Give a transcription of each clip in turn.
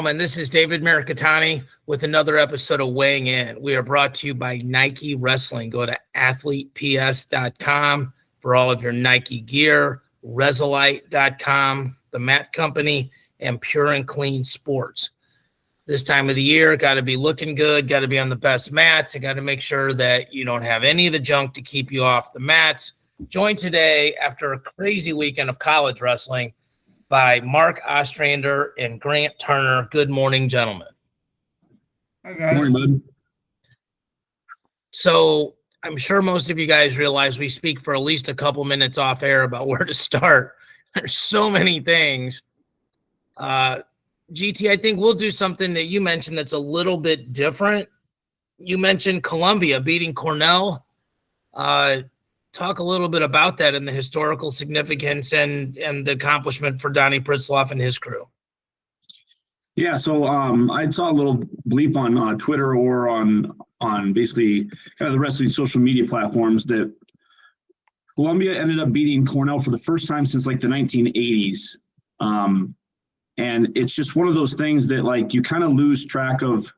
And this is David Mirikitani with another episode of Weighing In. We are brought to you by Nike Wrestling. Go to athleteps.com for all of your Nike gear, Resolite.com, the Mat Company, and Pure and Clean Sports. This time of the year, got to be looking good, got to be on the best mats, and got to make sure that you don't have any of the junk to keep you off the mats. Joined today after a crazy weekend of college wrestling by Mark Ostrander and Grant Turner. Good morning, gentlemen. Hi, guys. Morning, bud. So I'm sure most of you guys realize we speak for at least a couple minutes off air about where to start. There's so many things. GT, I think we'll do something that you mentioned that's a little bit different. You mentioned Columbia beating Cornell. Talk a little bit about that and the historical significance and the accomplishment for Donnie Pritzloff and his crew. Yeah, so I saw a little bleep on Twitter or on basically kind of the wrestling social media platforms that Columbia ended up beating Cornell for the first time since like the 1980s. And it's just one of those things that like you kind of lose track of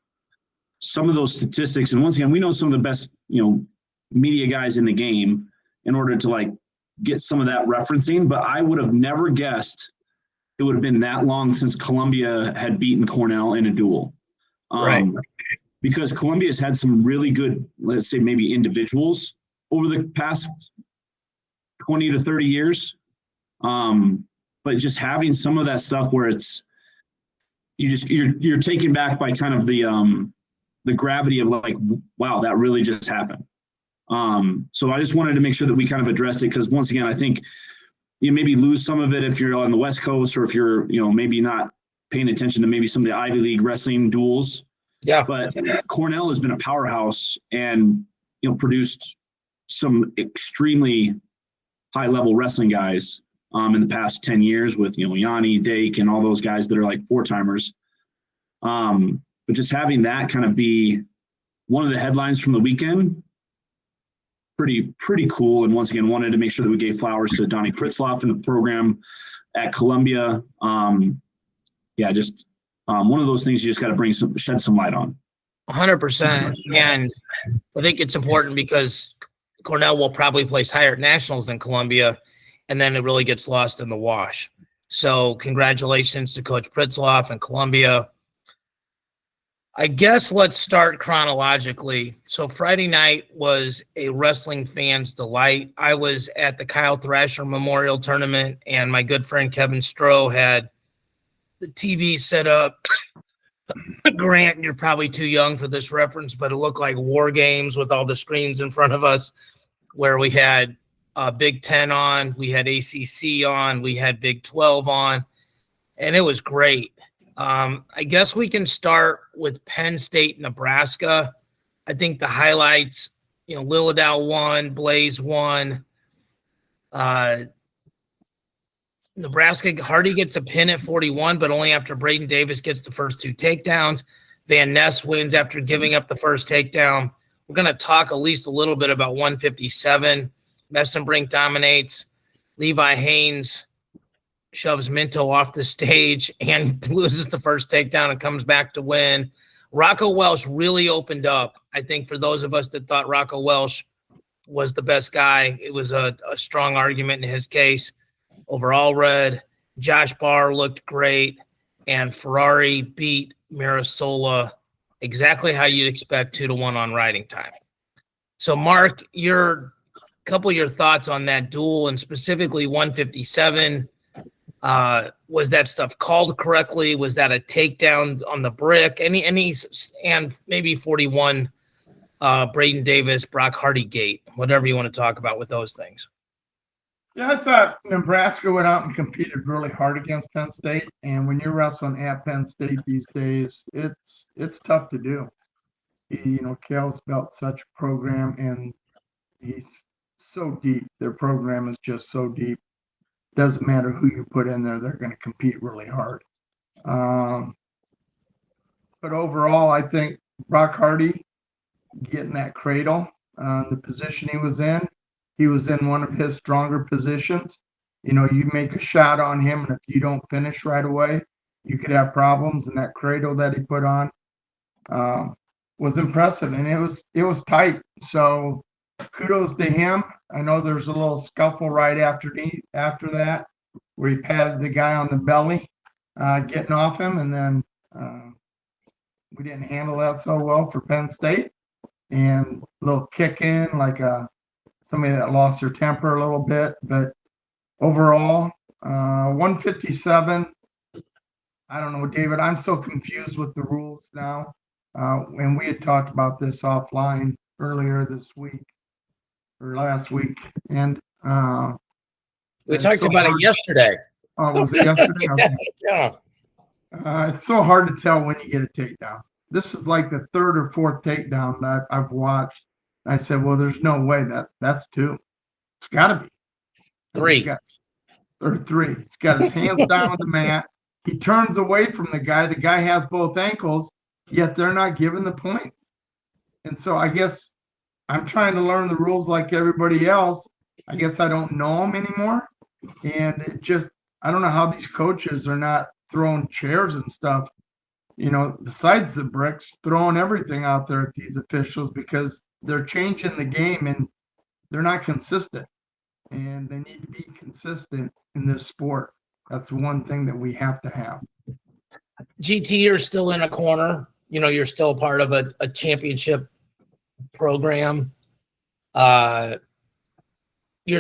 some of those statistics. And once again, we know some of the best, media guys in the game in order to like get some of that referencing, but I would have never guessed it would have been that long since Columbia had beaten Cornell in a duel. Right. Because Columbia's had some really good, let's say maybe individuals over the past 20 to 30 years. But just having some of that stuff where it's, you're taken back by kind of the gravity of like, wow, that really just happened. So I just wanted to make sure that we kind of addressed it because once again, I think you maybe lose some of it if you're on the West Coast or if you're, maybe not paying attention to maybe some of the Ivy League wrestling duels. Yeah. But Cornell has been a powerhouse and, produced some extremely high level wrestling guys in the past 10 years with, Yanni, Dake, and all those guys that are like four-timers. But just having that kind of be one of the headlines from the weekend, pretty cool. And once again, wanted to make sure that we gave flowers to Donnie Pritzloff in the program at Columbia. One of those things you just got to shed some light on. 100%. And I think it's important because Cornell will probably place higher at nationals than Columbia, and then it really gets lost in the wash. So congratulations to Coach Pritzloff and Columbia. I guess let's start chronologically. So Friday night was a wrestling fan's delight. I was at the Kyle Thrasher Memorial Tournament, and my good friend Kevin Stroh had the TV set up. Grant, you're probably too young for this reference, but it looked like War Games with all the screens in front of us where we had Big Ten on, we had ACC on, we had Big 12 on, and it was great. I guess we can start with Penn State, Nebraska. I think the highlights, Lillidow won, Blaze won. Nebraska, Hardy gets a pin at 41, but only after Braden Davis gets the first two takedowns. Van Ness wins after giving up the first takedown. We're going to talk at least a little bit about 157. Messenbrink dominates. Levi Haynes shoves Minto off the stage and loses the first takedown and comes back to win. Rocco Welsh really opened up. I think for those of us that thought Rocco Welsh was the best guy, it was a strong argument in his case. Overall red, Josh Barr looked great, and Ferrari beat Mirasola exactly how you'd expect 2-1 on riding time. So Mark, your couple of your thoughts on that duel and specifically 157. Was that stuff called correctly? Was that a takedown on the brick? Any, and maybe 41, Braden Davis, Brock Hardy gate, whatever you want to talk about with those things. Yeah, I thought Nebraska went out and competed really hard against Penn State. And when you're wrestling at Penn State these days, it's tough to do. Cal's built such a program, and he's so deep. Their program is just so deep. Doesn't matter who you put in there, they're going to compete really hard. But overall, I think Brock Hardy getting that cradle, the position he was in one of his stronger positions. You make a shot on him, and if you don't finish right away, you could have problems. And that cradle that he put on was impressive, and it was tight. So kudos to him. I know there's a little scuffle right after that, where he patted the guy on the belly, getting off him, and then we didn't handle that so well for Penn State. And a little kick in, like somebody that lost their temper a little bit. But overall, 157. I don't know, David. I'm so confused with the rules now. And we had talked about this offline earlier this week or last week. And we talked about it yesterday. Oh, was it yesterday? Okay. Yeah. It's so hard to tell when you get a takedown. This is like the third or fourth takedown that I've watched. I said, well, there's no way that's two. It's got to be three. Or three. He's got his hands down on the mat. He turns away from the guy. The guy has both ankles, yet they're not giving the points. And so I guess I'm trying to learn the rules like everybody else. I guess I don't know them anymore. And it just, I don't know how these coaches are not throwing chairs and stuff, besides the bricks, throwing everything out there at these officials, because they're changing the game and they're not consistent. And they need to be consistent in this sport. That's the one thing that we have to have. GT, you're still in a corner. You're still part of a championship program. Your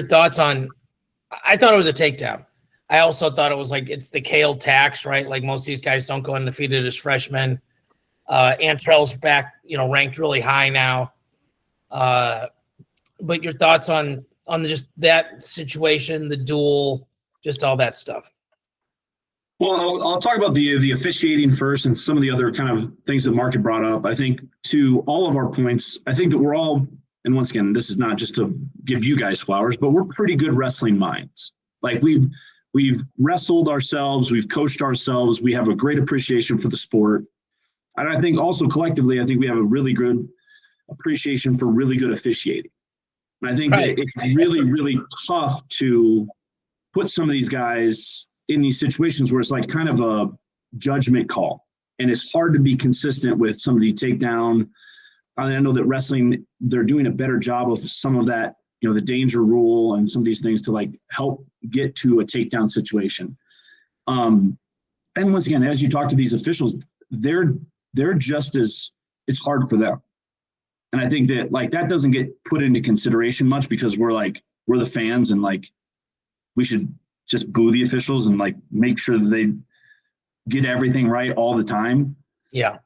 thoughts on, I thought it was a takedown. I also thought it was like, it's the Kale tax, right? Like most of these guys don't go undefeated as freshmen. Antrell's back, ranked really high now. But your thoughts on just that situation, the duel, just all that stuff. Well, I'll talk about the officiating first and some of the other kind of things that Mark had brought up. I think to all of our points, I think that we're all, and once again, this is not just to give you guys flowers, but we're pretty good wrestling minds. Like we've wrestled ourselves, we've coached ourselves, we have a great appreciation for the sport. And I think also collectively, I think we have a really good appreciation for really good officiating. And I think that it's really, really tough to put some of these guys in these situations where it's like kind of a judgment call. And it's hard to be consistent with some of the takedown. I know that wrestling, they're doing a better job of some of that, the danger rule and some of these things to like help get to a takedown situation. And once again, as you talk to these officials, they're just as, it's hard for them. And I think that like that doesn't get put into consideration much because we're the fans and like we should just boo the officials and like make sure that they get everything right all the time. Yeah.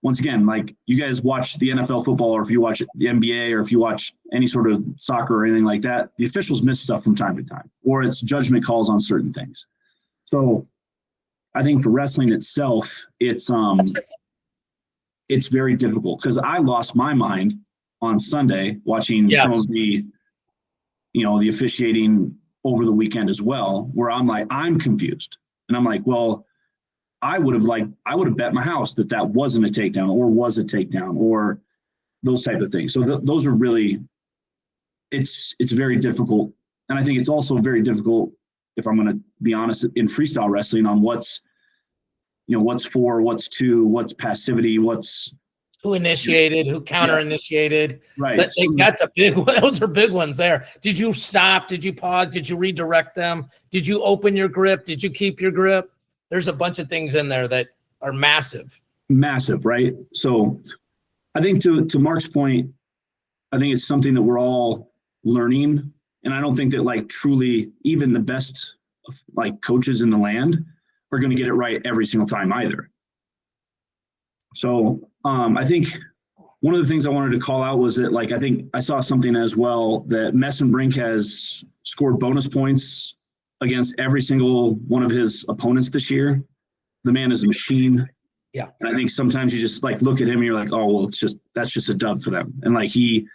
Once again, like you guys watch the NFL football, or if you watch the NBA, or if you watch any sort of soccer or anything like that, the officials miss stuff from time to time, or it's judgment calls on certain things. So I think for wrestling itself, it's very difficult because I lost my mind on Sunday watching some of the, the officiating over the weekend as well, where I'm confused. And I'm like, well, I would have bet my house that wasn't a takedown or was a takedown or those type of things. So those are really, it's very difficult. And I think it's also very difficult, if I'm going to be honest, in freestyle wrestling on what's 4, what's 2, what's passivity, what's who initiated, who counter initiated. Right. Those are big ones there. Did you stop? Did you pause? Did you redirect them? Did you open your grip? Did you keep your grip? There's a bunch of things in there that are massive. Massive, right? So I think to Mark's point, I think it's something that we're all learning. And I don't think that like truly even the best like coaches in the land are going to get it right every single time either. So I think one of the things I wanted to call out was that like I think I saw something as well that Messenbrink has scored bonus points against every single one of his opponents this year. The man is a machine. Yeah. And I think sometimes you just like look at him and you're like, oh well, that's just a dub for them. And like he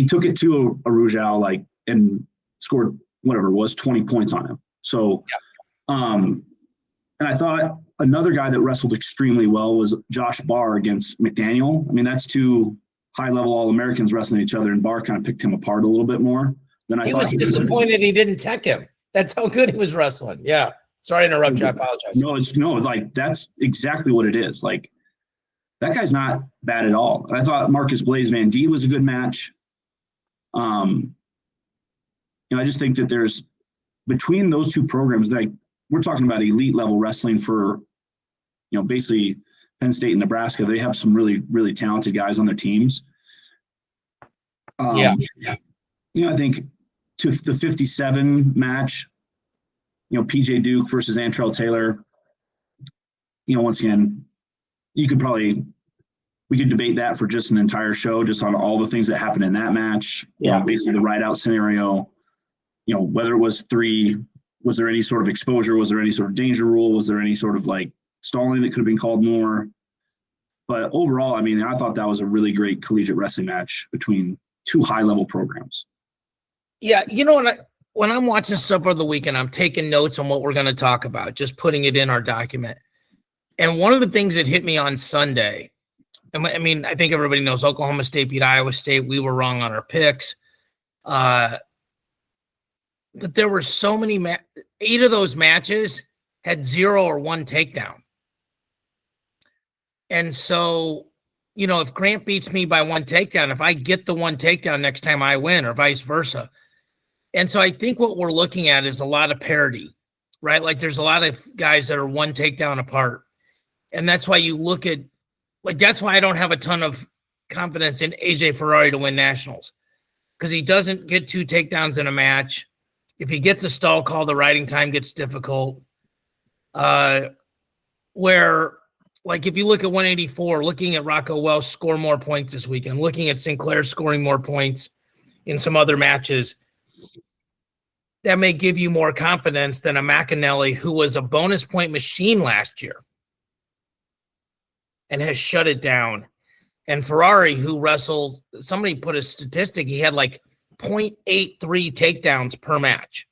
took it to a Rujao like and scored whatever it was 20 points on him. So and I thought another guy that wrestled extremely well was Josh Barr against McDaniel. I mean, that's two high-level All-Americans wrestling each other, and Barr kind of picked him apart a little bit more than I thought. He was disappointed he didn't tech him. That's how good he was wrestling. Yeah. Sorry to interrupt you. I apologize. No, like that's exactly what it is. Like that guy's not bad at all. I thought Marcus Blaze Van D was a good match. I just think that there's between those two programs, like we're talking about elite level wrestling for, basically Penn State and Nebraska. They have some really, really talented guys on their teams. I think to the 57 match, PJ Duke versus Antrell Taylor, once again, we could debate that for just an entire show, just on all the things that happened in that match. Basically the ride out scenario, whether it was 3, was there any sort of exposure? Was there any sort of danger rule? Was there any sort of like stalling that could have been called more? But overall, I thought that was a really great collegiate wrestling match between two high level programs. Yeah. When I'm watching stuff over the weekend, I'm taking notes on what we're going to talk about, just putting it in our document. And one of the things that hit me on Sunday, I think everybody knows Oklahoma State beat Iowa State. We were wrong on our picks. But there were so many, 8 of those matches had 0 or 1 takedown. And so, if Grant beats me by 1 takedown, if I get the 1 takedown next time I win or vice versa. And so I think what we're looking at is a lot of parity, right? Like there's a lot of guys that are 1 takedown apart. And that's why you look at, that's why I don't have a ton of confidence in AJ Ferrari to win nationals, because he doesn't get 2 takedowns in a match. If he gets a stall call, the riding time gets difficult. Where, if you look at 184, looking at Rocco Welsh score more points this weekend, looking at Sinclair scoring more points in some other matches, that may give you more confidence than a McAnally, who was a bonus point machine last year and has shut it down. And Ferrari, who wrestles, somebody put a statistic, he had 0.83 takedowns per match.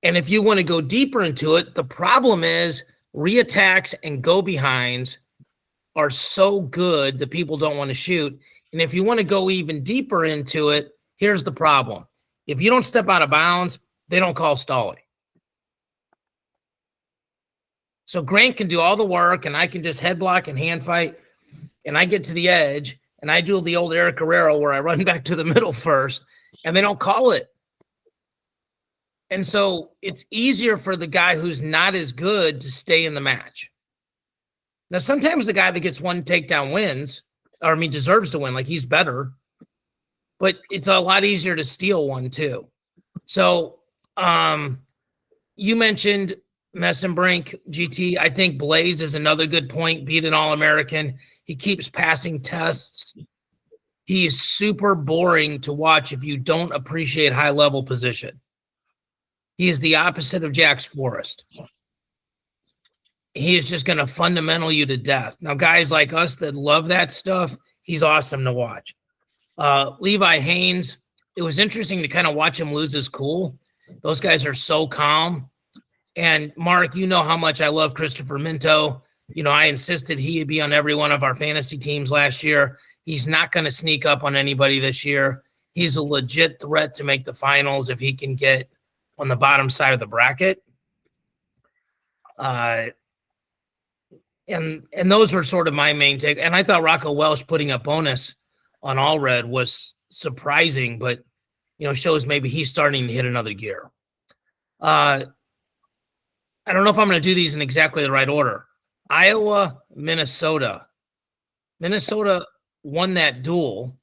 And if you want to go deeper into it, the problem is reattacks and go behinds are so good that people don't want to shoot. And if you want to go even deeper into it, here's the problem. If you don't step out of bounds, they don't call stalling. So Grant can do all the work, and I can just head block and hand fight, and I get to the edge, and I do the old Eric Guerrero where I run back to the middle first, and they don't call it. And so it's easier for the guy who's not as good to stay in the match. Now, sometimes the guy that gets 1 takedown wins, deserves to win, he's better, but it's a lot easier to steal one too. So you mentioned Messenbrink, GT. I think Blaze is another good point. Beat an All-American. He keeps passing tests. He's super boring to watch if you don't appreciate high-level position. He is the opposite of Jax Forrest. He is just going to fundamental you to death. Now, guys like us that love that stuff, he's awesome to watch. Levi Haynes, it was interesting to kind of watch him lose his cool. Those guys are so calm. And Mark, you know how much I love Christopher Minto. I insisted he'd be on every one of our fantasy teams last year. He's not going to sneak up on anybody this year. He's a legit threat to make the finals if he can get on the bottom side of the bracket. And those were sort of my main take. And I thought Rocco Welsh putting a bonus on All Red was surprising, but shows maybe he's starting to hit another gear. I don't know if I'm going to do these in exactly the right order. Iowa, Minnesota. Minnesota won that duel.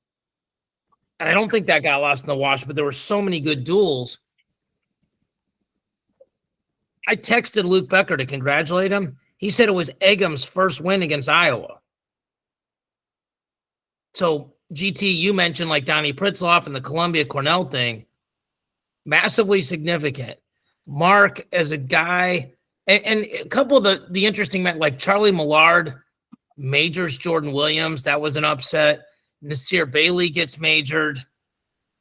And I don't think that got lost in the wash, but there were so many good duels. I texted Luke Becker to congratulate him. He said it was Eggum's first win against Iowa. So, GT, you mentioned Donnie Pritzloff and the Columbia Cornell thing. Massively significant. Mark, as a guy, and a couple of the interesting men, like Charlie Millard majors Jordan Williams. That was an upset. Nasir Bailey gets majored.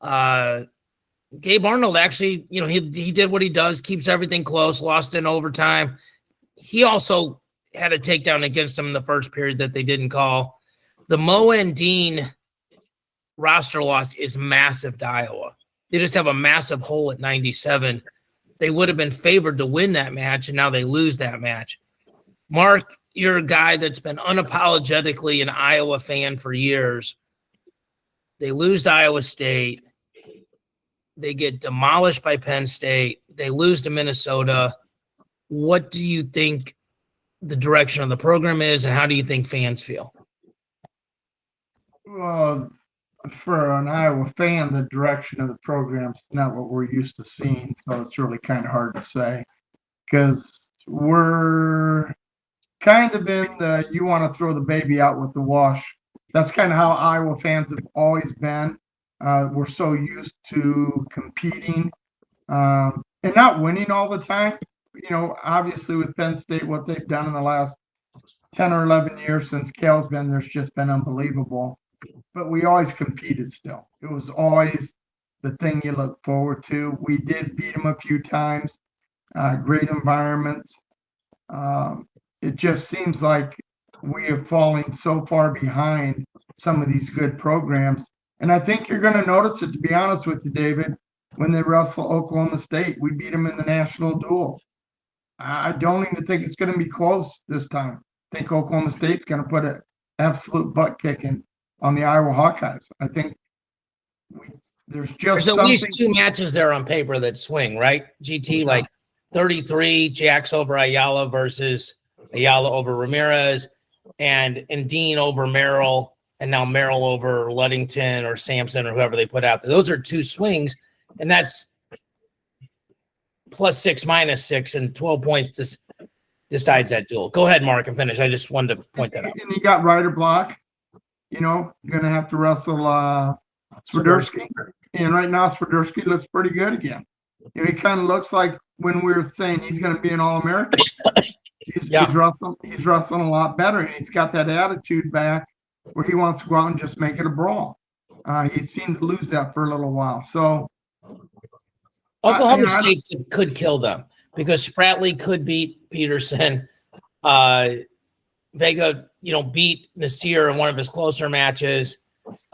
Gabe Arnold actually, he did what he does, keeps everything close, lost in overtime. He also had a takedown against him in the first period that they didn't call. The Mo and Dean roster loss is massive to Iowa. They just have a massive hole at 97. they would have been favored to win that match, and now they lose that match. Mark, you're a guy that's been unapologetically an Iowa fan for years. They lose to Iowa State. They get demolished by Penn State. They lose to Minnesota. What do you think the direction of the program is, and how do you think fans feel? Well, for an Iowa fan, the direction of the program's not what we're used to seeing, so it's really kind of hard to say because we're kind of in the you want to throw the baby out with the wash. That's kind of how Iowa fans have always been. We're so used to competing and not winning all the time. You know, obviously with Penn State, what they've done in the last 10 or 11 years since Cal's been there's just been unbelievable. But we always competed still. It was always the thing you look forward to. We did beat them a few times, great environments. It just seems like we are falling so far behind some of these good programs. And I think you're going to notice it, to be honest with you, David, when they wrestle Oklahoma State. We beat them in the national duels. I don't even think it's going to be close this time. I think Oklahoma State's going to put an absolute butt kicking on the Iowa Hawkeyes. I think there's at least two matches there on paper that swing, right? GT, like 33, Jax over Ayala versus Ayala over Ramirez, and Dean over Merrill, and now Merrill over Ludington or Sampson or whoever they put out there. Those are two swings, and that's +6, -6, and 12 points decides that duel. Go ahead, Mark, and finish. I just wanted to point that out. And you got Ryder Block. You know, you're going to have to wrestle Swiderski. And right now, Swiderski looks pretty good again. You know, he kind of looks like when we were saying he's going to be an All-American. He's wrestling a lot better, and he's got that attitude back where he wants to go out and just make it a brawl. He seemed to lose that for a little while. So Oklahoma State could kill them because Spratley could beat Peterson. Vega, beat Nasir in one of his closer matches.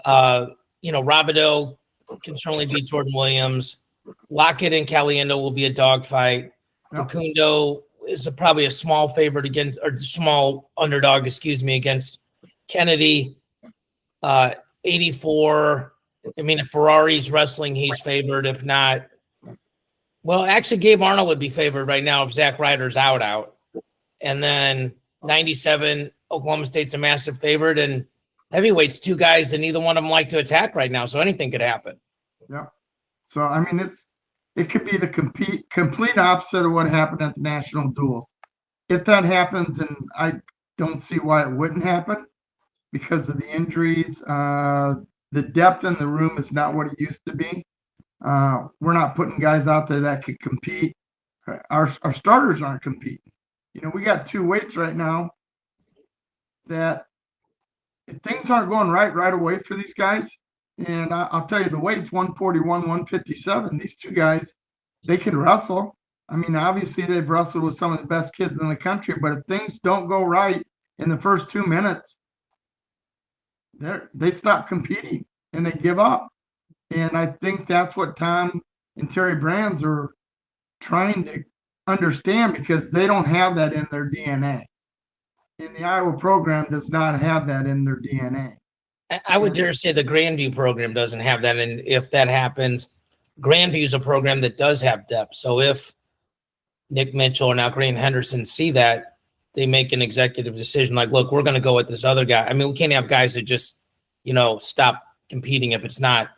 Robideau can certainly beat Jordan Williams. Lockett and Caliendo will be a dogfight. Facundo is probably a small favorite small underdog, against Kennedy. 84. I mean, if Ferrari's wrestling, he's favored. If not, well, actually, Gabe Arnold would be favored right now if Zach Ryder's out. And then 97, Oklahoma State's a massive favorite, and heavyweights, two guys that neither one of them like to attack right now, so anything could happen. Yeah. So, I mean, it could be the complete opposite of what happened at the national duels. If that happens, and I don't see why it wouldn't happen because of the injuries, the depth in the room is not what it used to be. We're not putting guys out there that could compete. Our starters aren't competing. We got two weights right now that if things aren't going right away for these guys, and I'll tell you the weights, 141, 157, these two guys, they can wrestle. I mean, obviously they've wrestled with some of the best kids in the country, but if things don't go right in the first 2 minutes, they stop competing and they give up. And I think that's what Tom and Terry Brands are trying to understand because they don't have that in their DNA. And the Iowa program does not have that in their DNA. I would dare say the Grandview program doesn't have that. And if that happens, Grandview is a program that does have depth. So if Nick Mitchell or now Grant Henderson see that, they make an executive decision like, look, we're going to go with this other guy. I mean, we can't have guys that just, stop competing if it's not,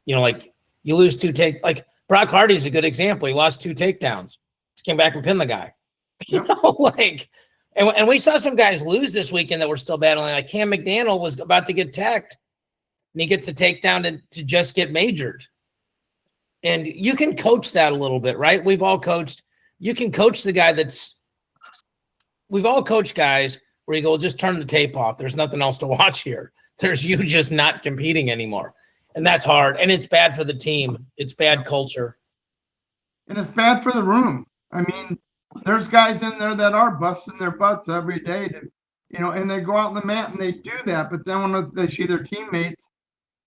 like you lose like Brock Hardy's a good example. He lost 2 takedowns. He came back and pinned the guy. And we saw some guys lose this weekend that were still battling. Like Cam McDaniel was about to get teched, and he gets a takedown to just get majored. And you can coach that a little bit, right? We've all coached. You can coach the guy we've all coached guys where you go, just turn the tape off. There's nothing else to watch here. There's you just not competing anymore. And that's hard. And it's bad for the team. It's bad culture. And it's bad for the room. I mean, there's guys in there that are busting their butts every day to, and they go out on the mat and they do that. But then when they see their teammates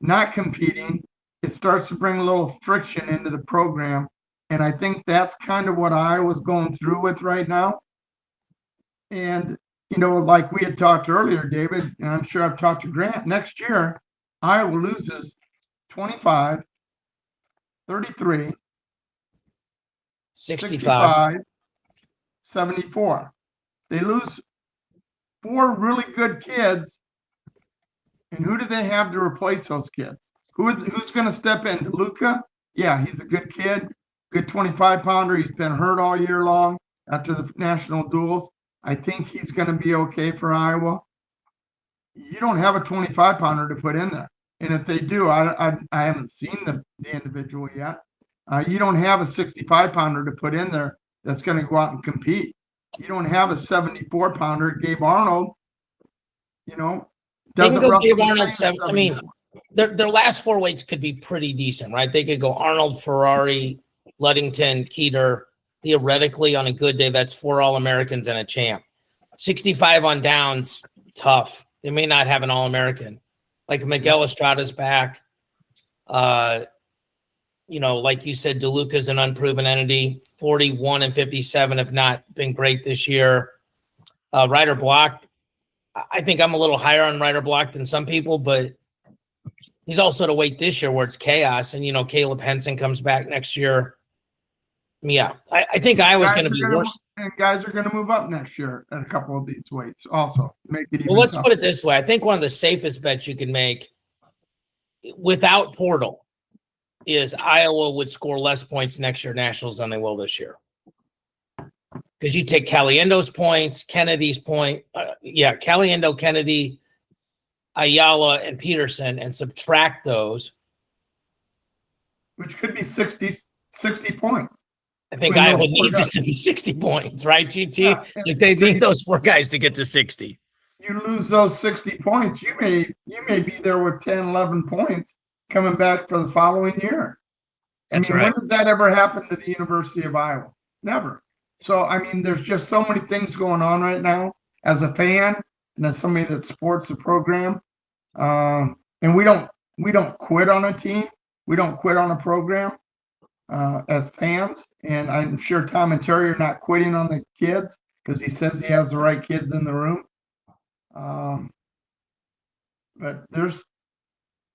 not competing, it starts to bring a little friction into the program. And I think that's kind of what I was going through with right now. And, like we had talked earlier, David, and I'm sure I've talked to Grant, next year, Iowa loses 25, 33, 65. 74. They lose 4 really good kids. And who do they have to replace those kids? Who's going to step in? DeLuca? Yeah, he's a good kid, good 25-pounder. He's been hurt all year long after the national duels. I think he's going to be okay for Iowa. You don't have a 25-pounder to put in there. And if they do, I haven't seen the individual yet. You don't have a 65-pounder to put in there that's going to go out and compete. You don't have a 74-pounder. Gabe Arnold, They can go Gabe Arnold. I mean, their last 4 weights could be pretty decent, right? They could go Arnold, Ferrari, Ludington, Keeter. Theoretically, on a good day, that's 4 All-Americans and a champ. 65 on downs, tough. They may not have an All-American. Like Miguel Estrada's back. Like you said, DeLuca's an unproven entity. 41 and 57 have not been great this year. Ryder Block, I think I'm a little higher on Ryder Block than some people, but he's also to wait this year where it's chaos. And, Caleb Henson comes back next year. Yeah, I think Iowa's going to be worse. And guys are going to move up next year at a couple of these weights also. Make it even well, let's tougher. put it this way. I think one of the safest bets you can make without portal is Iowa would score less points next year nationals than they will this year. Because you take Caliendo's points, Kennedy's point. Caliendo, Kennedy, Ayala, and Peterson and subtract those. Which could be 60 points. I think Iowa needs it to be 60 points, right, GT? Yeah, like they need those 4 guys to get to 60. You lose those 60 points, you may be there with 10, 11 points coming back for the following year. That's right. When does that ever happen to the University of Iowa? Never. So, there's just so many things going on right now as a fan and as somebody that supports the program. And we don't quit on a team. We don't quit on a program as fans. And I'm sure Tom and Terry are not quitting on the kids because he says he has the right kids in the room. But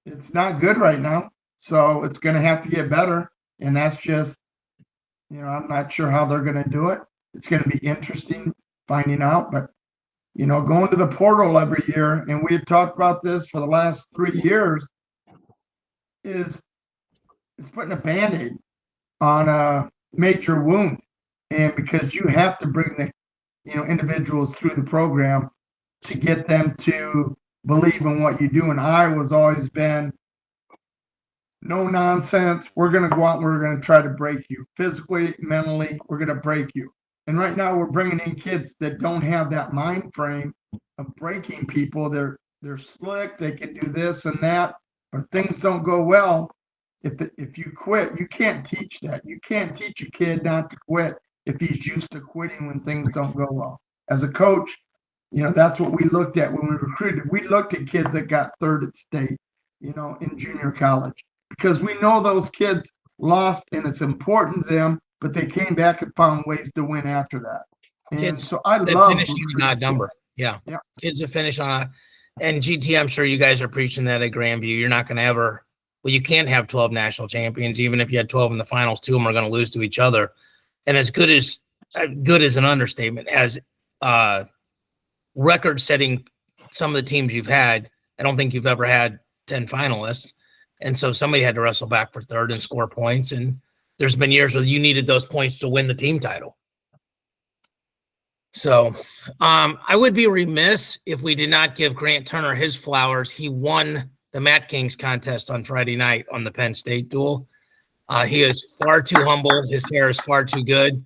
it's not good right now. So it's going to have to get better. And that's just, I'm not sure how they're going to do it. It's going to be interesting finding out. But, going to the portal every year, and we had talked about this for the last 3 years, is putting a Band-Aid on a major wound. And because you have to bring the, individuals through the program to get them to believe in what you do. And Iowa's always been no nonsense. We're going to go out and we're going to try to break you physically, mentally. We're going to break you. And right now we're bringing in kids that don't have that mind frame of breaking people. They're slick. They can do this and that, but things don't go well. If you quit, you can't teach that. You can't teach a kid not to quit if he's used to quitting when things don't go well. As a coach, that's what we looked at when we recruited. We looked at kids that got third at state, in junior college, because we know those kids lost and it's important to them, but they came back and found ways to win after that. And kids so I that love finishing an odd number. Yeah. Kids that finish on a, and GT, I'm sure you guys are preaching that at Grandview. You're not going to ever, you can't have 12 national champions. Even if you had 12 in the finals, 2 of them are going to lose to each other. And as good as an understatement, as record setting some of the teams you've had, I don't think you've ever had 10 finalists. And so somebody had to wrestle back for third and score points. And there's been years where you needed those points to win the team title. So I would be remiss if we did not give Grant Turner his flowers. He won the Matt Kings contest on Friday night on the Penn State duel. He is far too humble. His hair is far too good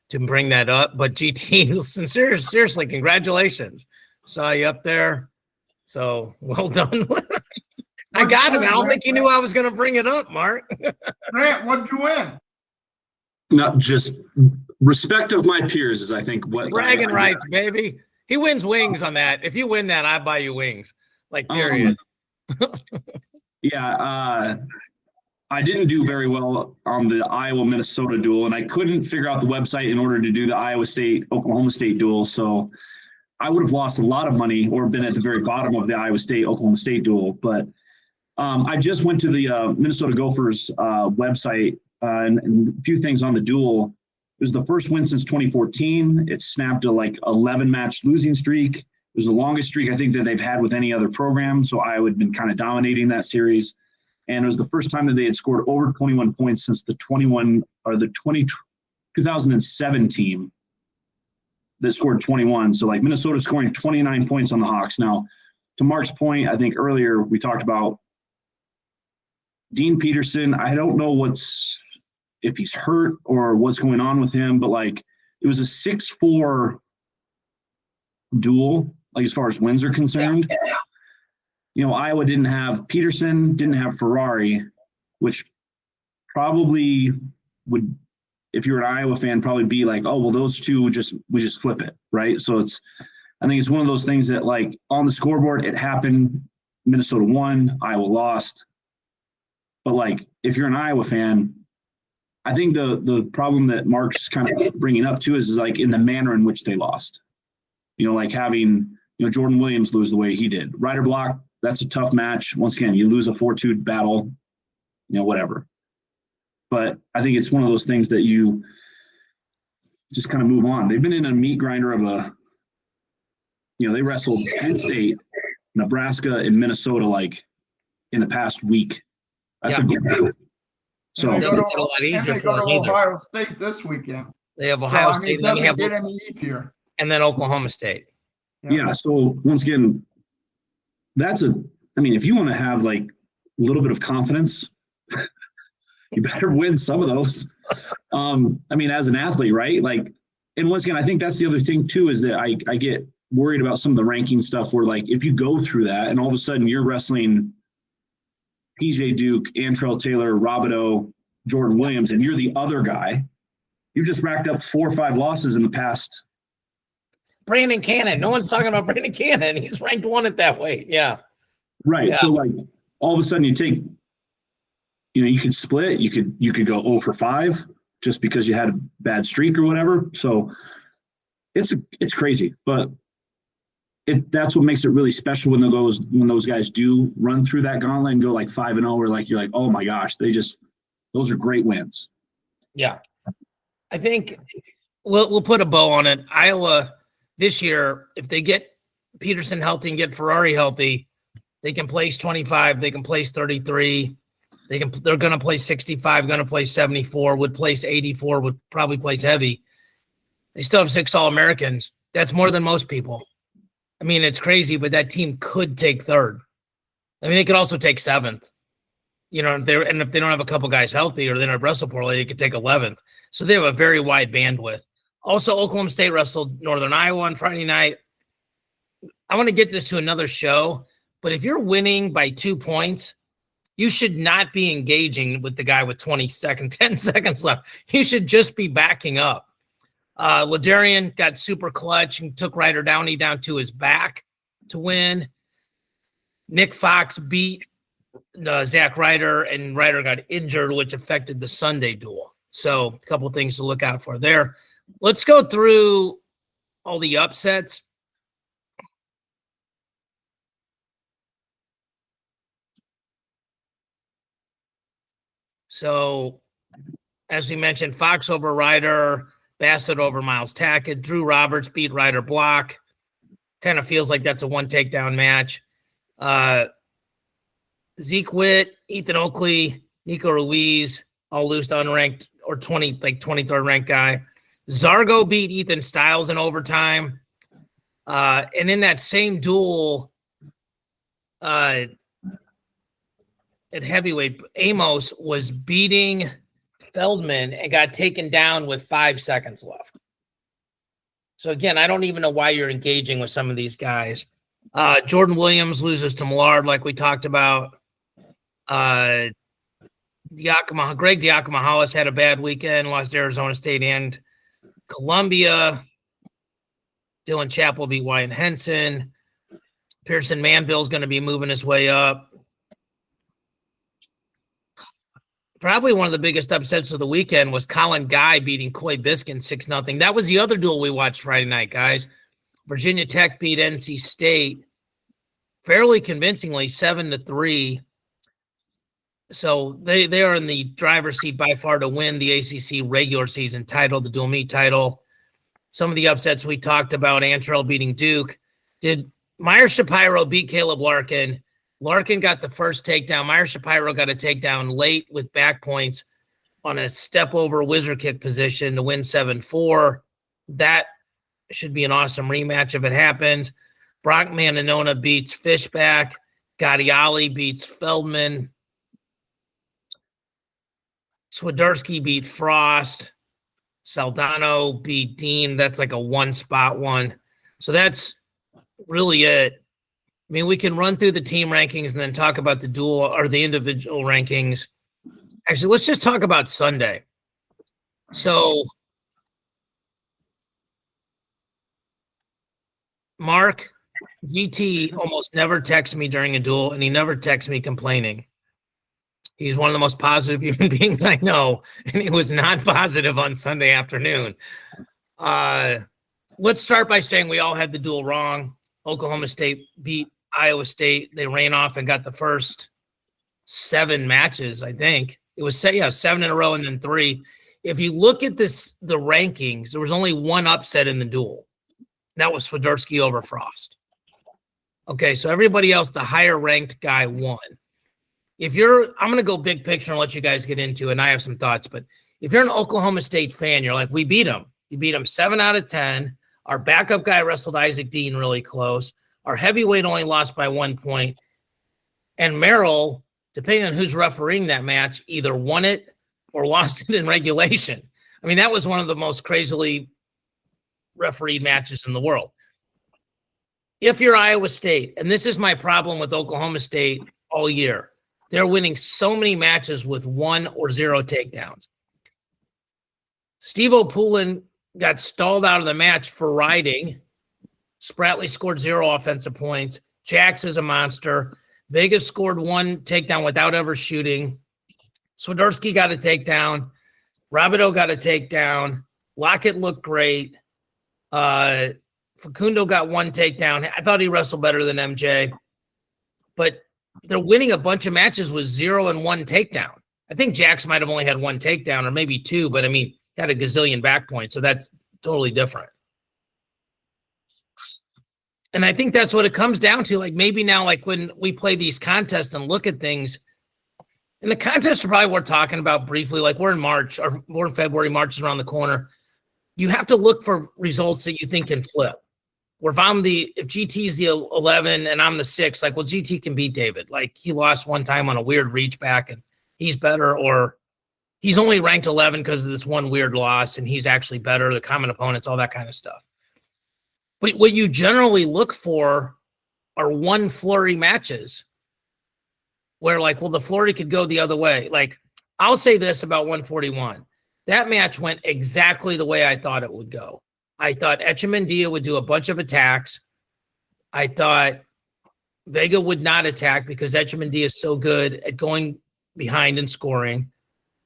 to bring that up. But GT, seriously, congratulations. Saw you up there. So well done. I got it. I don't think you knew I was going to bring it up, Mark. Grant, what'd you win? Not just respect of my peers is, I think, what bragging rights, baby. He wins wings on that. If you win that, I buy you wings. Like, period. Yeah. I didn't do very well on the Iowa-Minnesota duel, and I couldn't figure out the website in order to do the Iowa State-Oklahoma State duel. So I would have lost a lot of money or been at the very bottom of the Iowa State-Oklahoma State duel. But I just went to the Minnesota Gophers website and a few things on the duel. It was the first win since 2014. It snapped a 11-match losing streak. It was the longest streak I think that they've had with any other program. So Iowa had been kind of dominating that series. And it was the first time that they had scored over 21 points since the 2007 team that scored 21. So Minnesota scoring 29 points on the Hawks. Now, to Mark's point, I think earlier we talked about Dean Peterson. I don't know if he's hurt or what's going on with him, but it was a 6-4 duel, as far as wins are concerned. Yeah. Iowa didn't have Peterson, didn't have Ferrari, which probably would, if you're an Iowa fan, probably be oh, well, those two we just flip it, right? So I think it's one of those things that on the scoreboard, it happened. Minnesota won, Iowa lost. But if you're an Iowa fan, I think the problem that Mark's kind of bringing up too is in the manner in which they lost. Having Jordan Williams lose the way he did. Ryder block, that's a tough match. Once again, you lose a 4-2 battle, whatever. But I think it's one of those things that you just kind of move on. They've been in a meat grinder of they wrestled Penn State, Nebraska, and Minnesota in the past week. That's a good deal. So they doesn't get a lot easier for them either. Ohio State this weekend. They have Ohio State, it doesn't get any easier. And then Oklahoma State. Yeah. So once again, if you want to have a little bit of confidence, you better win some of those. As an athlete, right? And once again, I think that's the other thing too, is that I get worried about some of the ranking stuff where if you go through that and all of a sudden you're wrestling PJ Duke, Antrell Taylor, Robideau, Jordan Williams, and you're the other guy, you've just racked up 4 or 5 losses in the past. Brandon Cannon. No one's talking about Brandon Cannon. He's ranked 1 at that weight. Yeah. Right. Yeah. So all of a sudden you take, you could split, you could go 0 for 5 just because you had a bad streak or whatever. So it's crazy, but that's what makes it really special when those guys do run through that gauntlet and go 5-0, or you're oh my gosh, those are great wins. Yeah. I think we'll put a bow on it. Iowa this year, if they get Peterson healthy and get Ferrari healthy, they can place 25, they can place 33, they're going to place 65, going to place 74, would place 84, would probably place heavy. They still have 6 All-Americans. That's more than most people. It's crazy, but that team could take 3rd. They could also take 7th. If they don't have a couple guys healthy or they don't wrestle poorly, they could take 11th. So they have a very wide bandwidth. Also, Oklahoma State wrestled Northern Iowa on Friday night. I want to get this to another show, but if you're winning by 2 points, you should not be engaging with the guy with 10 seconds left. You should just be backing up. Ladarian got super clutch and took Ryder Downey down to his back to win. Nick Fox beat Zach Ryder, and Ryder got injured, which affected the Sunday duel. So a couple of things to look out for there. Let's go through all the upsets. So, as we mentioned, Fox over Ryder, Bassett over Miles Tackett, Drew Roberts beat Ryder Block. Kind of feels like that's a 1 takedown match. Zeke Witt, Ethan Oakley, Nico Ruiz, all lose to unranked or 23rd ranked guy. Zargo beat Ethan Styles in overtime. And in that same duel, at heavyweight, Amos was beating Feldman and got taken down with 5 seconds left. So again, I don't even know why you're engaging with some of these guys. Jordan Williams loses to Millard, like we talked about. Greg Diakomahalis had a bad weekend, lost to Arizona State and Columbia. Dylan Chappell beat Wyatt Henson. Pearson Manville's going to be moving his way up. Probably one of the biggest upsets of the weekend was Colin Guy beating Coy Biskin 6-0. That was the other duel we watched Friday night, guys. Virginia Tech beat NC State fairly convincingly, 7-3. So they are in the driver's seat by far to win the ACC regular season title, the dual meet title. Some of the upsets we talked about, Antrell beating Duke. Did Meyer Shapiro beat Caleb Larkin? Larkin got the first takedown. Meyer Shapiro got a takedown late with back points on a step over wizard kick position to win 7-4. That should be an awesome rematch if it happens. Brock Mananona beats Fishback. Gadiali beats Feldman. Swiderski beat Frost. Saldano beat Dean. That's like a one-spot one. So that's really it. I mean, we can run through the team rankings and then talk about the dual or the individual rankings. Actually, let's just talk about Sunday. So, Mark, GT almost never texts me during a duel, and he never texts me complaining. He's one of the most positive human beings I know, and he was not positive on Sunday afternoon. Let's start by saying we all had the duel wrong. Oklahoma State beat Iowa State. They ran off and got the first 7 matches, I think. It was 7 in a row and then 3. If you look at the rankings, there was only one upset in the duel. That was Swiderski over Frost. Okay, so everybody else, the higher ranked guy won. I'm going to go big picture and let you guys get into it, and I have some thoughts, but if you're an Oklahoma State fan, you're like, we beat them. You beat them 7 out of 10. Our backup guy wrestled Isaac Dean really close. Our heavyweight only lost by 1 point. And Merrill, depending on who's refereeing that match, either won it or lost it in regulation. I mean, that was one of the most crazily refereed matches in the world. If you're Iowa State, and this is my problem with Oklahoma State all year, they're winning so many matches with 1 or 0 takedowns. Steve O'Poulin got stalled out of the match for riding. Spratley scored 0 offensive points. Jax is a monster. Vegas scored 1 takedown without ever shooting. Swiderski got a takedown. Rabideau got a takedown. Lockett looked great. Facundo got 1 takedown. I thought he wrestled better than MJ. But they're winning a bunch of matches with 0 and 1 takedown. I think Jax might have only had 1 takedown or maybe 2, but I mean, he had a gazillion back points, so that's totally different. And I think that's what it comes down to. Like maybe now, like when we play these contests and look at things, and the contests are probably we're talking about briefly, like we're in March or we're in February, March is around the corner. You have to look for results that you think can flip. Or if GT's the 11 and I'm the 6, like, well, GT can beat David. Like he lost one time on a weird reach back and he's better, or he's only ranked 11 because of this one weird loss and he's actually better, the common opponents, all that kind of stuff. But what you generally look for are 1 flurry matches where like, well, the flurry could go the other way. Like I'll say this about 141. That match went exactly the way I thought it would go. I thought Echemendia would do a bunch of attacks. I thought Vega would not attack because Echemendia is so good at going behind and scoring.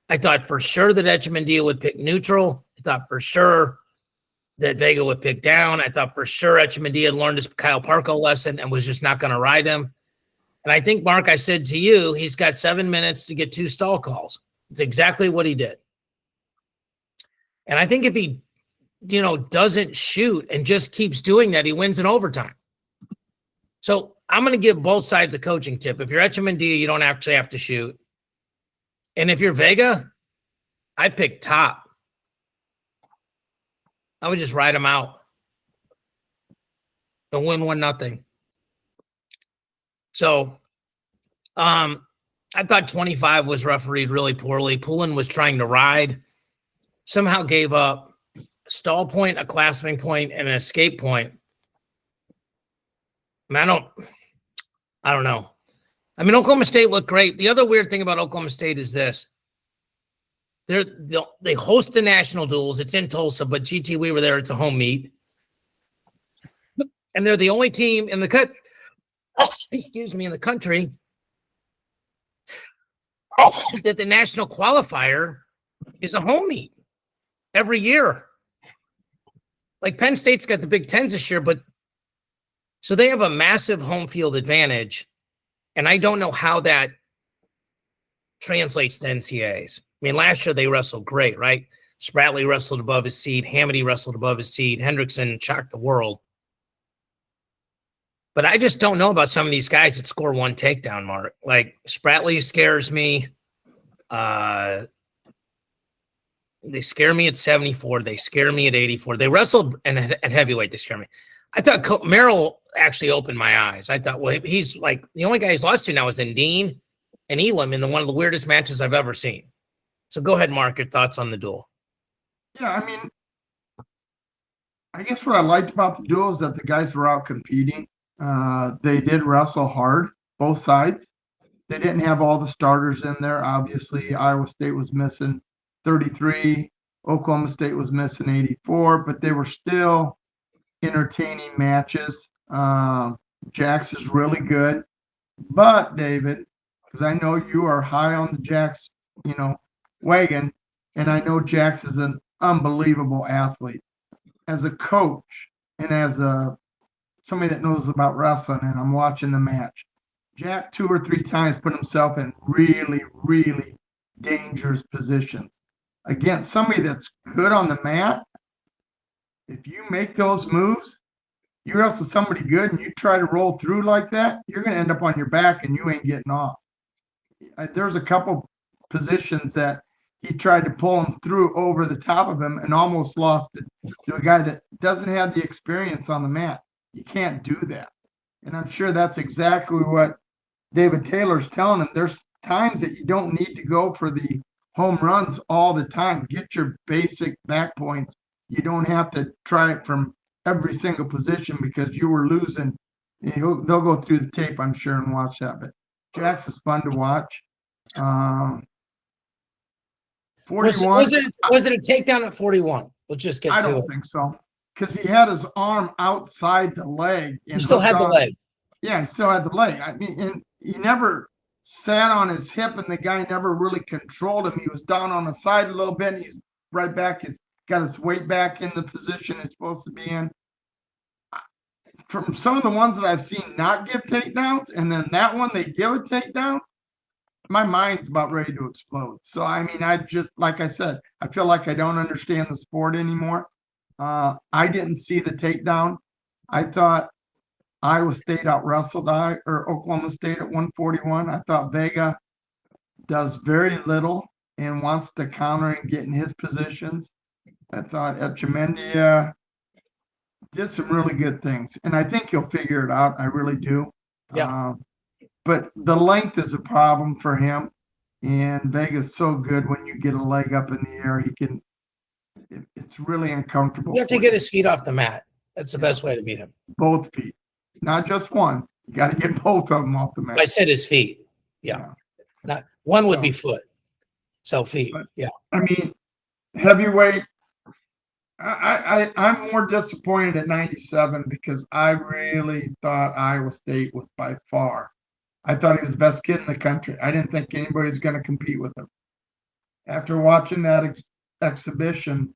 I thought for sure that Echemendia would pick neutral. I thought for sure that Vega would pick down. I thought for sure Echemendia had learned his Kyle Parko lesson and was just not going to ride him. And I think, Mark, I said to you, he's got 7 minutes to get 2 stall calls. It's exactly what he did. And I think if he, doesn't shoot and just keeps doing that, he wins in overtime. So I'm going to give both sides a coaching tip. If you're Echemendia, you don't actually have to shoot. And if you're Vega, I pick top. I would just ride him out and win 1-0. So I thought 25 was refereed really poorly. Poulin was trying to ride, somehow gave up a stall point, a clasping point, and an escape point. I don't know. I mean, Oklahoma State looked great. The other weird thing about Oklahoma State is this. They host the national duels. It's in Tulsa, but GT, we were there. It's a home meet. And they're the only team in the country that the national qualifier is a home meet every year. Like Penn State's got the Big Tens this year, but so they have a massive home field advantage. And I don't know how that translates to NCAAs. I mean, last year they wrestled great, right? Spratley wrestled above his seed. Hamity wrestled above his seed. Hendrickson shocked the world. But I just don't know about some of these guys that score one takedown, Mark. Like Spratley scares me. They scare me at 74. They scare me at 84. They wrestled at heavyweight. They scare me. I thought Merrill actually opened my eyes. I thought, well, he's like the only guy he's lost to now is Dean and Elam in one of the weirdest matches I've ever seen. So go ahead, Mark, your thoughts on the duel. Yeah, I mean, I guess what I liked about the duel is that the guys were out competing. They did wrestle hard, both sides. They didn't have all the starters in there. Obviously, Iowa State was missing 33. Oklahoma State was missing 84, but they were still entertaining matches. Jax is really good. But, David, because I know you are high on the Jax, wagon, and I know Jax is an unbelievable athlete. As a coach and as somebody that knows about wrestling, and I'm watching the match, Jack 2 or 3 times put himself in really, really dangerous positions. Against somebody that's good on the mat, if you make those moves, you wrestle somebody good and you try to roll through like that, you're going to end up on your back and you ain't getting off. There's a couple positions that he tried to pull him through over the top of him and almost lost it to a guy that doesn't have the experience on the mat. You can't do that. And I'm sure that's exactly what David Taylor's telling him. There's times that you don't need to go for the home runs all the time. Get your basic back points. You don't have to try it from every single position because you were losing. They'll go through the tape, I'm sure, and watch that. But Jax is fun to watch. 41. Was it a takedown at 41? We'll just get to it. I don't think so. Because he had his arm outside the leg. He still had the leg. Yeah, he still had the leg. I mean, and he never sat on his hip, and the guy never really controlled him. He was down on the side a little bit, and he's right back. He's got his weight back in the position it's supposed to be in. From some of the ones that I've seen not give takedowns, and then that one they give a takedown, my mind's about ready to explode. So, I mean, I just, like I said, I feel like I don't understand the sport anymore. I didn't see the takedown. I thought Iowa State out-wrestled Oklahoma State at 141. I thought Vega does very little and wants to counter and get in his positions. I thought Etchemendia did some really good things, and I think he'll figure it out. I really do. Yeah. But the length is a problem for him, and Vega's so good when you get a leg up in the air. It's really uncomfortable. You have to get his feet off the mat. That's the best way to beat him. Both feet, not just one. You got to get both of them off the mat. I said his feet. Yeah. Not one would be foot. So feet. Yeah. I mean, heavyweight. I'm more disappointed at 97 because I really thought Iowa State was by far. I thought he was the best kid in the country. I didn't think anybody was going to compete with him. After watching that exhibition,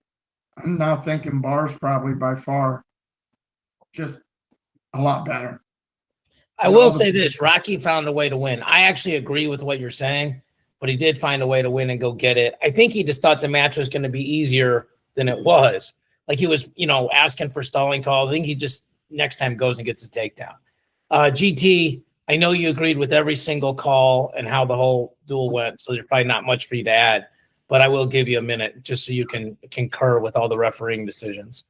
I'm now thinking Barr's probably by far just a lot better. I will say this, Rocky found a way to win. I actually agree with what you're saying, but he did find a way to win and go get it. I think he just thought the match was going to be easier than it was. Like he was, asking for stalling calls. I think he just next time goes and gets a takedown. GT, I know you agreed with every single call and how the whole duel went, so there's probably not much for you to add, but I will give you a minute just so you can concur with all the refereeing decisions.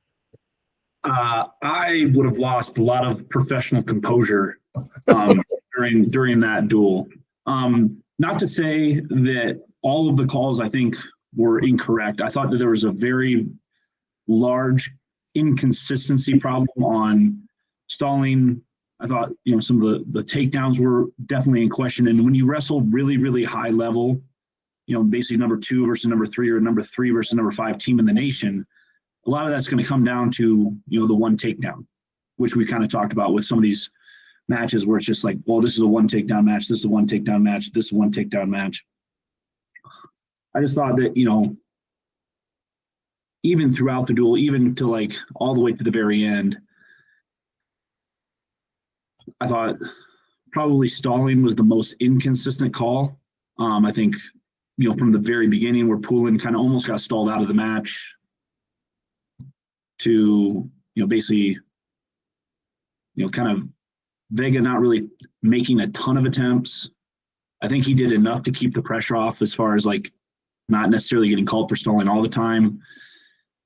I would have lost a lot of professional composure during that duel. Not to say that all of the calls I think were incorrect. I thought that there was a very large inconsistency problem on stalling. I thought, some of the takedowns were definitely in question. And when you wrestle really, really high level, basically number 2 versus number 3 or number 3 versus number 5 team in the nation, a lot of that's going to come down to, the one takedown, which we kind of talked about with some of these matches where it's just like, well, this is a one takedown match. This is a one takedown match. This is a one takedown match. I just thought that, even throughout the duel, even to like all the way to the very end, I thought probably stalling was the most inconsistent call. I think, from the very beginning where Poulin kind of almost got stalled out of the match to, basically, kind of Vega not really making a ton of attempts. I think he did enough to keep the pressure off as far as like not necessarily getting called for stalling all the time.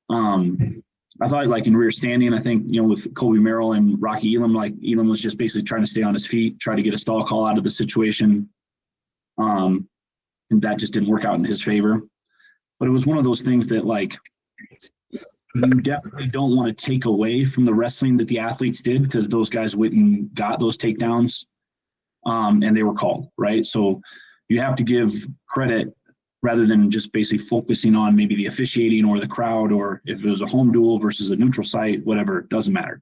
I thought like in rear standing, I think, with Colby Merrill and Rocky Elam, like Elam was just basically trying to stay on his feet, try to get a stall call out of the situation. And that just didn't work out in his favor. But it was one of those things that like, you definitely don't want to take away from the wrestling that the athletes did, because those guys went and got those takedowns, and they were called, right? So you have to give credit rather than just basically focusing on maybe the officiating or the crowd, or if it was a home duel versus a neutral site, whatever, it doesn't matter.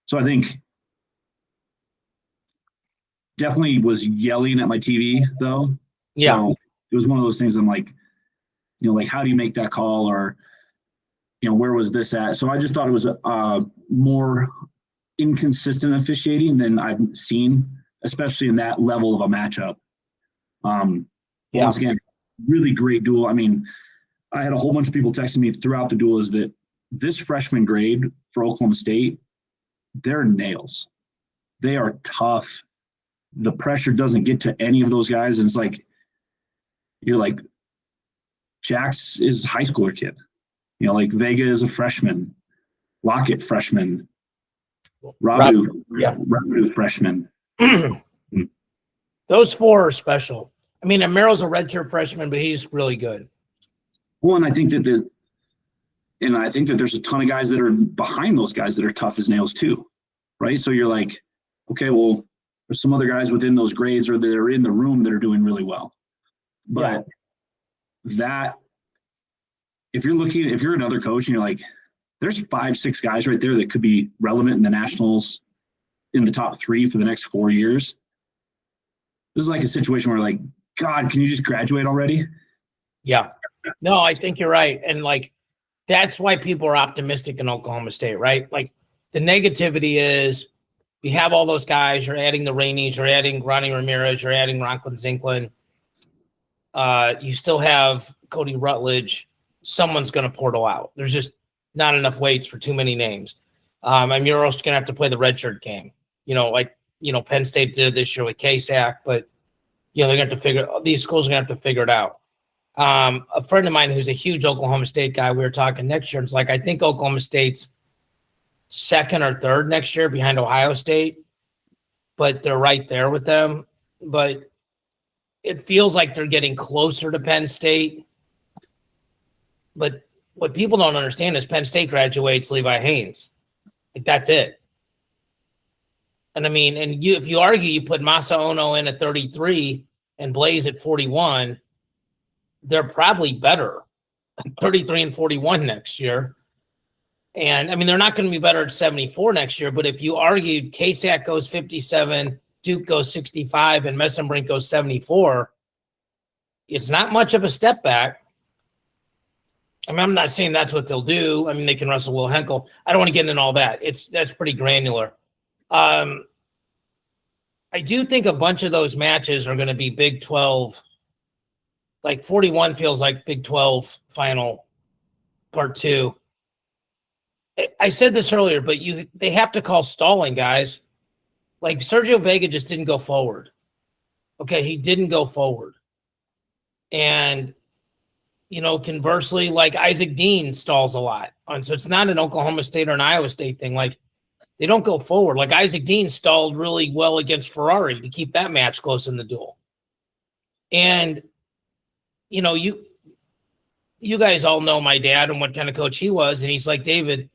So I think definitely was yelling at my TV though. Yeah. So it was one of those things I'm like, like, how do you make that call? Or, where was this at? So I just thought it was more inconsistent officiating than I've seen, especially in that level of a matchup. Once again, really great duel. I mean, I had a whole bunch of people texting me throughout the duel is that this freshman grade for Oklahoma State, they're nails. They are tough. The pressure doesn't get to any of those guys. And it's like, you're like, Jax is a high schooler kid. Like Vega is a freshman. Lockett freshman. Radu freshman. Those four are special. I mean, and Merrill's a redshirt freshman, but he's really good. Well, and I think that there's a ton of guys that are behind those guys that are tough as nails too, right? So you're like, okay, well, there's some other guys within those grades or that are in the room that are doing really well. But that, if you're another coach and you're like, there's 5-6 guys right there that could be relevant in the nationals in the top 3 for the next 4 years. This is like a situation where like, God, can you just graduate already? Yeah. No, I think you're right. And like, that's why people are optimistic in Oklahoma State, right? Like the negativity is we have all those guys. You're adding the Rainies, you're adding Ronnie Ramirez, you're adding Ronklin Zinklin. You still have Cody Rutledge. Someone's going to portal out. There's just not enough weights for too many names. And you're also going to have to play the redshirt game. Penn State did it this year with KSAC, but they're going to have to these schools are going to have to figure it out. A friend of mine who's a huge Oklahoma State guy, we were talking next year. It's like, I think Oklahoma State's second or third next year behind Ohio State, but they're right there with them. But it feels like they're getting closer to Penn State. But what people don't understand is Penn State graduates Levi Haynes. Like, that's it. And I mean, if you argue, you put Masa Ono in at 33 and Blaze at 41, they're probably better at 33 and 41 next year. And I mean, they're not going to be better at 74 next year. But if you argued KSAC goes 57, Duke goes 65, and Messenbrink goes 74, it's not much of a step back. I mean, I'm not saying that's what they'll do. I mean, they can wrestle Will Henkel. I don't want to get into all that. That's pretty granular. I do think a bunch of those matches are going to be Big 12. Like 41 feels like Big 12 final part 2. I said this earlier, but they have to call stalling, guys. Like Sergio Vega just didn't go forward. Okay, he didn't go forward. And conversely, like Isaac Dean stalls a lot. And so it's not an Oklahoma State or an Iowa State thing. Like, they don't go forward. Like Isaac Dean stalled really well against Ferrari to keep that match close in the duel. And, you guys all know my dad and what kind of coach he was. And he's like, David,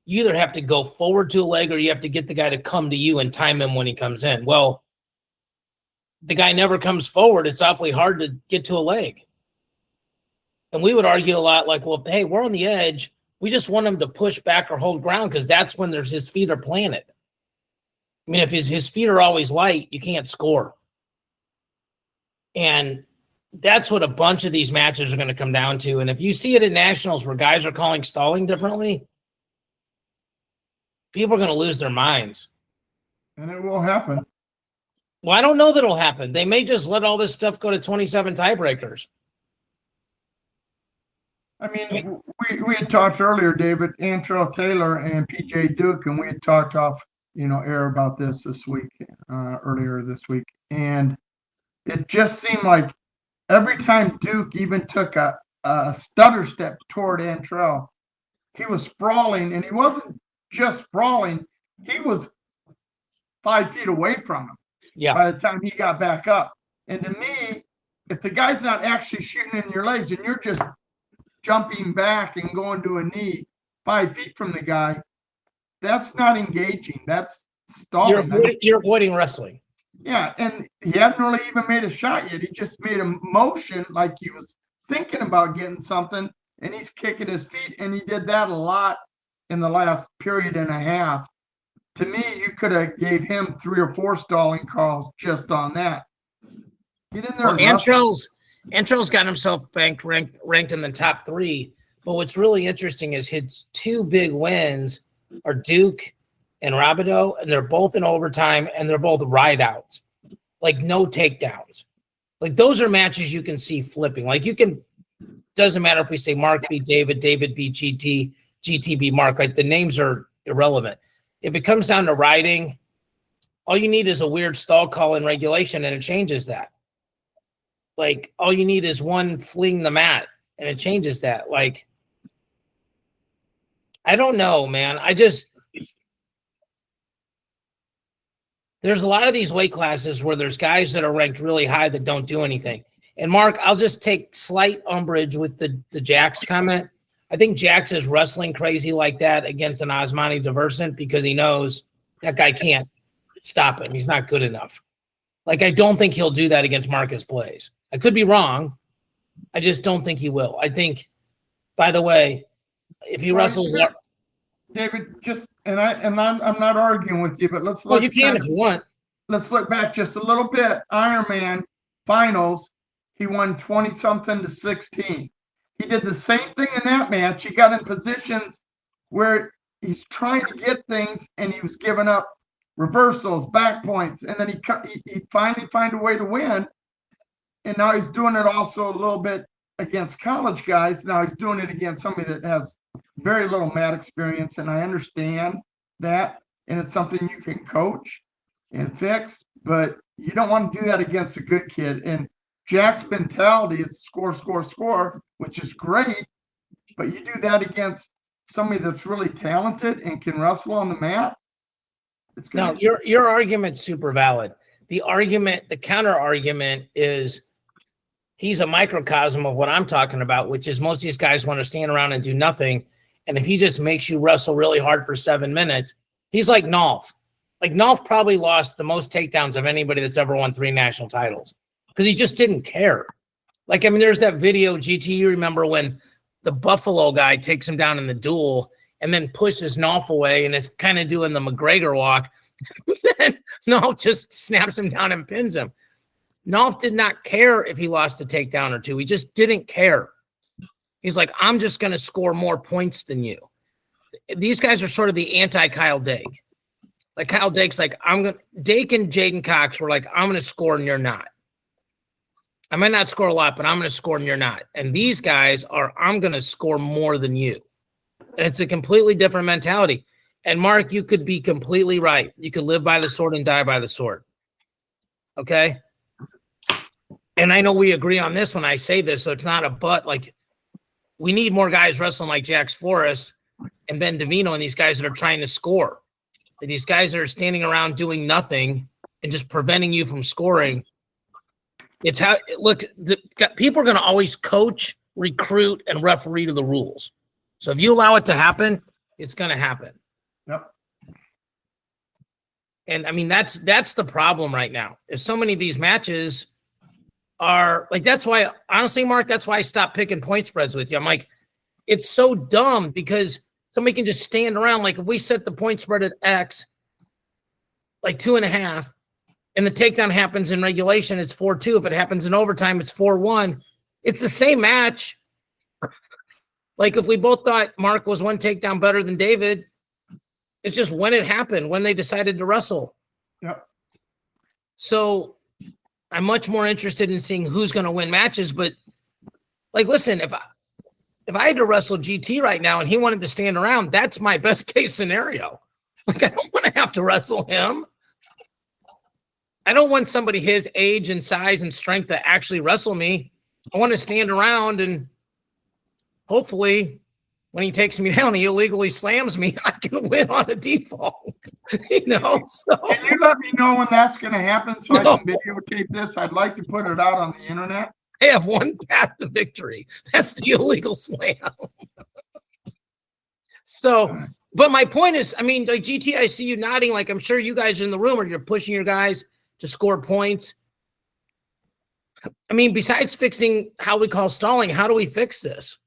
you either have to go forward to a leg or you have to get the guy to come to you and time him when he comes in. Well, the guy never comes forward. It's awfully hard to get to a leg. And we would argue a lot like, well, hey, we're on the edge. We just want him to push back or hold ground because that's when his feet are planted. I mean, if his feet are always light, you can't score. And That's what a bunch of these matches are going to come down to. And if you see it in nationals where guys are calling stalling differently, people are going to lose their minds. And it will happen. Well, I don't know that it'll happen. They may just let all this stuff go to 27 tiebreakers. I mean, we had talked earlier, David, Antrell Taylor and PJ Duke, and we had talked off, air about this week, earlier this week. And it just seemed like every time Duke even took a stutter step toward Antrell, he was sprawling, and he wasn't just sprawling. He was 5 feet away from him by the time he got back up. And to me, if the guy's not actually shooting in your legs and you're just jumping back and going to a knee 5 feet from the guy, that's not engaging. That's stalling. You're avoiding wrestling. Yeah, and he hadn't really even made a shot yet. He just made a motion like he was thinking about getting something, and he's kicking his feet, and he did that a lot in the last period and a half. To me, you could have gave him 3 or 4 stalling calls just on that. Get in there. Well, Antrell's got himself ranked in the top 3. But what's really interesting is his 2 big wins are Duke and Rabideau, and they're both in overtime, and they're both ride-outs, like no takedowns. Like those are matches you can see flipping. Like doesn't matter if we say Mark beat David, David beat GT, GT beat Mark. Like the names are irrelevant. If it comes down to riding, all you need is a weird stall call in regulation, and it changes that. Like all you need is one fling the mat, and it changes that. Like, I don't know, man. There's a lot of these weight classes where there's guys that are ranked really high that don't do anything. And Mark, I'll just take slight umbrage with the Jax comment. I think Jax is wrestling crazy like that against an Osmani Diversant because he knows that guy can't stop him. He's not good enough. Like, I don't think he'll do that against Marcus Blaze. I could be wrong. I just don't think he will. I think, by the way, if he wrestles, David, I'm not arguing with you, but let's look. Well, you can if you want. Let's look back just a little bit. Ironman finals, he won 20-something to 16. He did the same thing in that match. He got in positions where he's trying to get things, and he was giving up reversals, back points, and then he finally find a way to win. And now he's doing it also a little bit against college guys. Now he's doing it against somebody that has very little mat experience, and I understand that, and it's something you can coach and fix, but you don't want to do that against a good kid. And Jack's mentality is score, score, score, which is great, but you do that against somebody that's really talented and can wrestle on the mat. It's good. No, your argument's super valid. The counter argument is he's a microcosm of what I'm talking about, which is most of these guys want to stand around and do nothing. And if he just makes you wrestle really hard for 7 minutes, he's like Nolf. Like Nolf probably lost the most takedowns of anybody that's ever won 3 national titles because he just didn't care. Like, I mean, there's that video, GT, you remember when the Buffalo guy takes him down in the duel and then pushes Nolf away and is kind of doing the McGregor walk. Then Nolf just snaps him down and pins him. Nolf did not care if he lost a takedown or 2. He just didn't care. He's like, I'm just going to score more points than you. These guys are sort of the anti-Kyle Dake. Like Kyle Dake's like, Dake and Jaden Cox were like, I'm going to score and you're not. I might not score a lot, but I'm going to score and you're not. And these guys are, I'm going to score more than you. And it's a completely different mentality. And Mark, you could be completely right. You could live by the sword and die by the sword. Okay? And I know we agree on this when I say this, so it's not a but. Like, we need more guys wrestling like Jax Forrest and Ben Davino and these guys that are trying to score. And these guys that are standing around doing nothing and just preventing you from scoring. It's how, look, people are going to always coach, recruit, and referee to the rules. So if you allow it to happen, it's going to happen. Yep. And I mean, that's the problem right now. If so many of these matches are like, that's why, honestly, Mark, that's why I stopped picking point spreads with you. I'm like, it's so dumb because somebody can just stand around. Like if we set the point spread at X, like 2.5, and the takedown happens in regulation, it's 4-2. If it happens in overtime, it's 4-1. It's the same match. Like if we both thought Mark was one takedown better than David, it's just when it happened, when they decided to wrestle. Yep. So I'm much more interested in seeing who's going to win matches. But like, listen, if I had to wrestle GT right now and he wanted to stand around, that's my best case scenario. Like, I don't want to have to wrestle him. I don't want somebody his age and size and strength to actually wrestle me. I want to stand around and hopefully when he takes me down, he illegally slams me. I can win on a default, you know? So Can you let me know when that's going to happen so I can videotape this? I'd like to put it out on the internet. I have one path to victory. That's the illegal slam. So, but my point is, I mean, like GT, I see you nodding. Like I'm sure you guys are in the room or you're pushing your guys to score points. I mean, besides fixing how we call stalling, how do we fix this?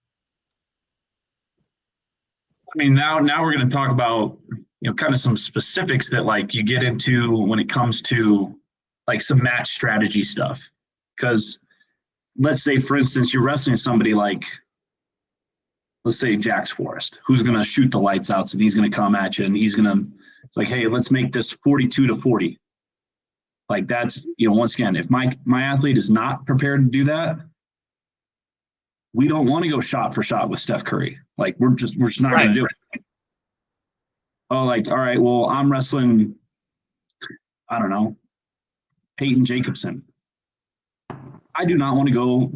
I mean, now we're going to talk about, kind of some specifics that like you get into when it comes to like some match strategy stuff. Because let's say, for instance, you're wrestling somebody like, let's say Jax Forrest, who's going to shoot the lights out and he's going to come at you and he's going to, it's like, hey, let's make this 42-40. Like that's, once again, if my athlete is not prepared to do that, we don't want to go shot for shot with Steph Curry. Like we're just not going to do it. Oh, like, all right, well, I'm wrestling, I don't know, Peyton Jacobson. I do not want to go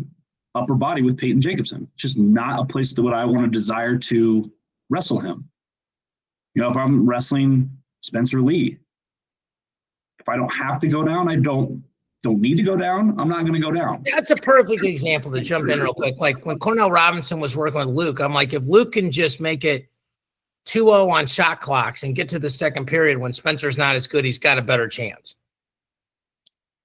upper body with Peyton Jacobson. Just not a place that I want to desire to wrestle him. If I'm wrestling Spencer Lee, if I don't have to go down, I don't need to go down, I'm not going to go down. That's a perfect example to jump in real quick. Like when Cornell Robinson was working with Luke, I'm like, if Luke can just make it 2-0 on shot clocks and get to the second period when Spencer's not as good, he's got a better chance.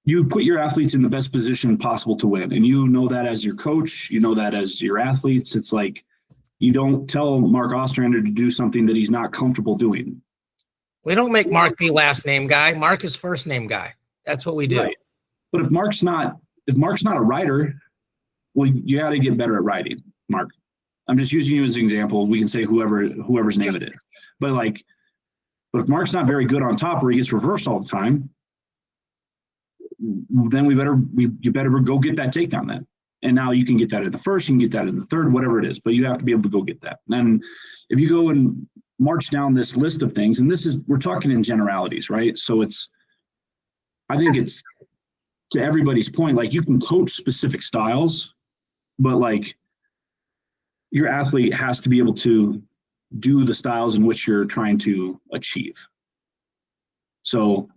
You put your athletes in the best position possible to win. And you know that as your coach, you know that as your athletes. It's like you don't tell Mark Ostrander to do something that he's not comfortable doing. We don't make Mark be last name guy. Mark is first name guy. That's what we do. Right. But if Mark's not a writer, well, you got to get better at writing, Mark. I'm just using you as an example. We can say whoever's name it is. But if Mark's not very good on top or he gets reversed all the time, then you better go get that takedown then. And now you can get that in the first, you can get that in the third, whatever it is, but you have to be able to go get that. And if you go and march down this list of things, and we're talking in generalities, right? So I think it's to everybody's point, like you can coach specific styles, but like your athlete has to be able to do the styles in which you're trying to achieve. So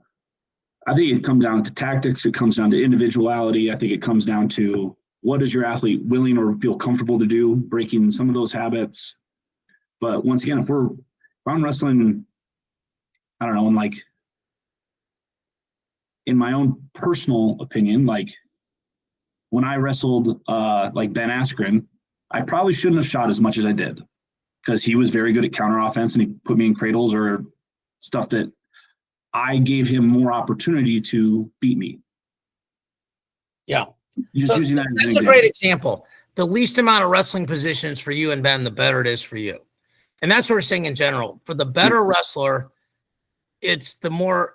I think it comes down to tactics. It comes down to individuality. I think it comes down to what is your athlete willing or feel comfortable to do, breaking some of those habits. But once again, if I'm wrestling, I don't know, and like in my own personal opinion, like when I wrestled like Ben Askren, I probably shouldn't have shot as much as I did because he was very good at counter offense and he put me in cradles or stuff that I gave him more opportunity to beat me. Yeah. Just using that as an that's example. A great example. The least amount of wrestling positions for you and Ben, the better it is for you. And that's what we're saying in general. For the better wrestler, it's the more.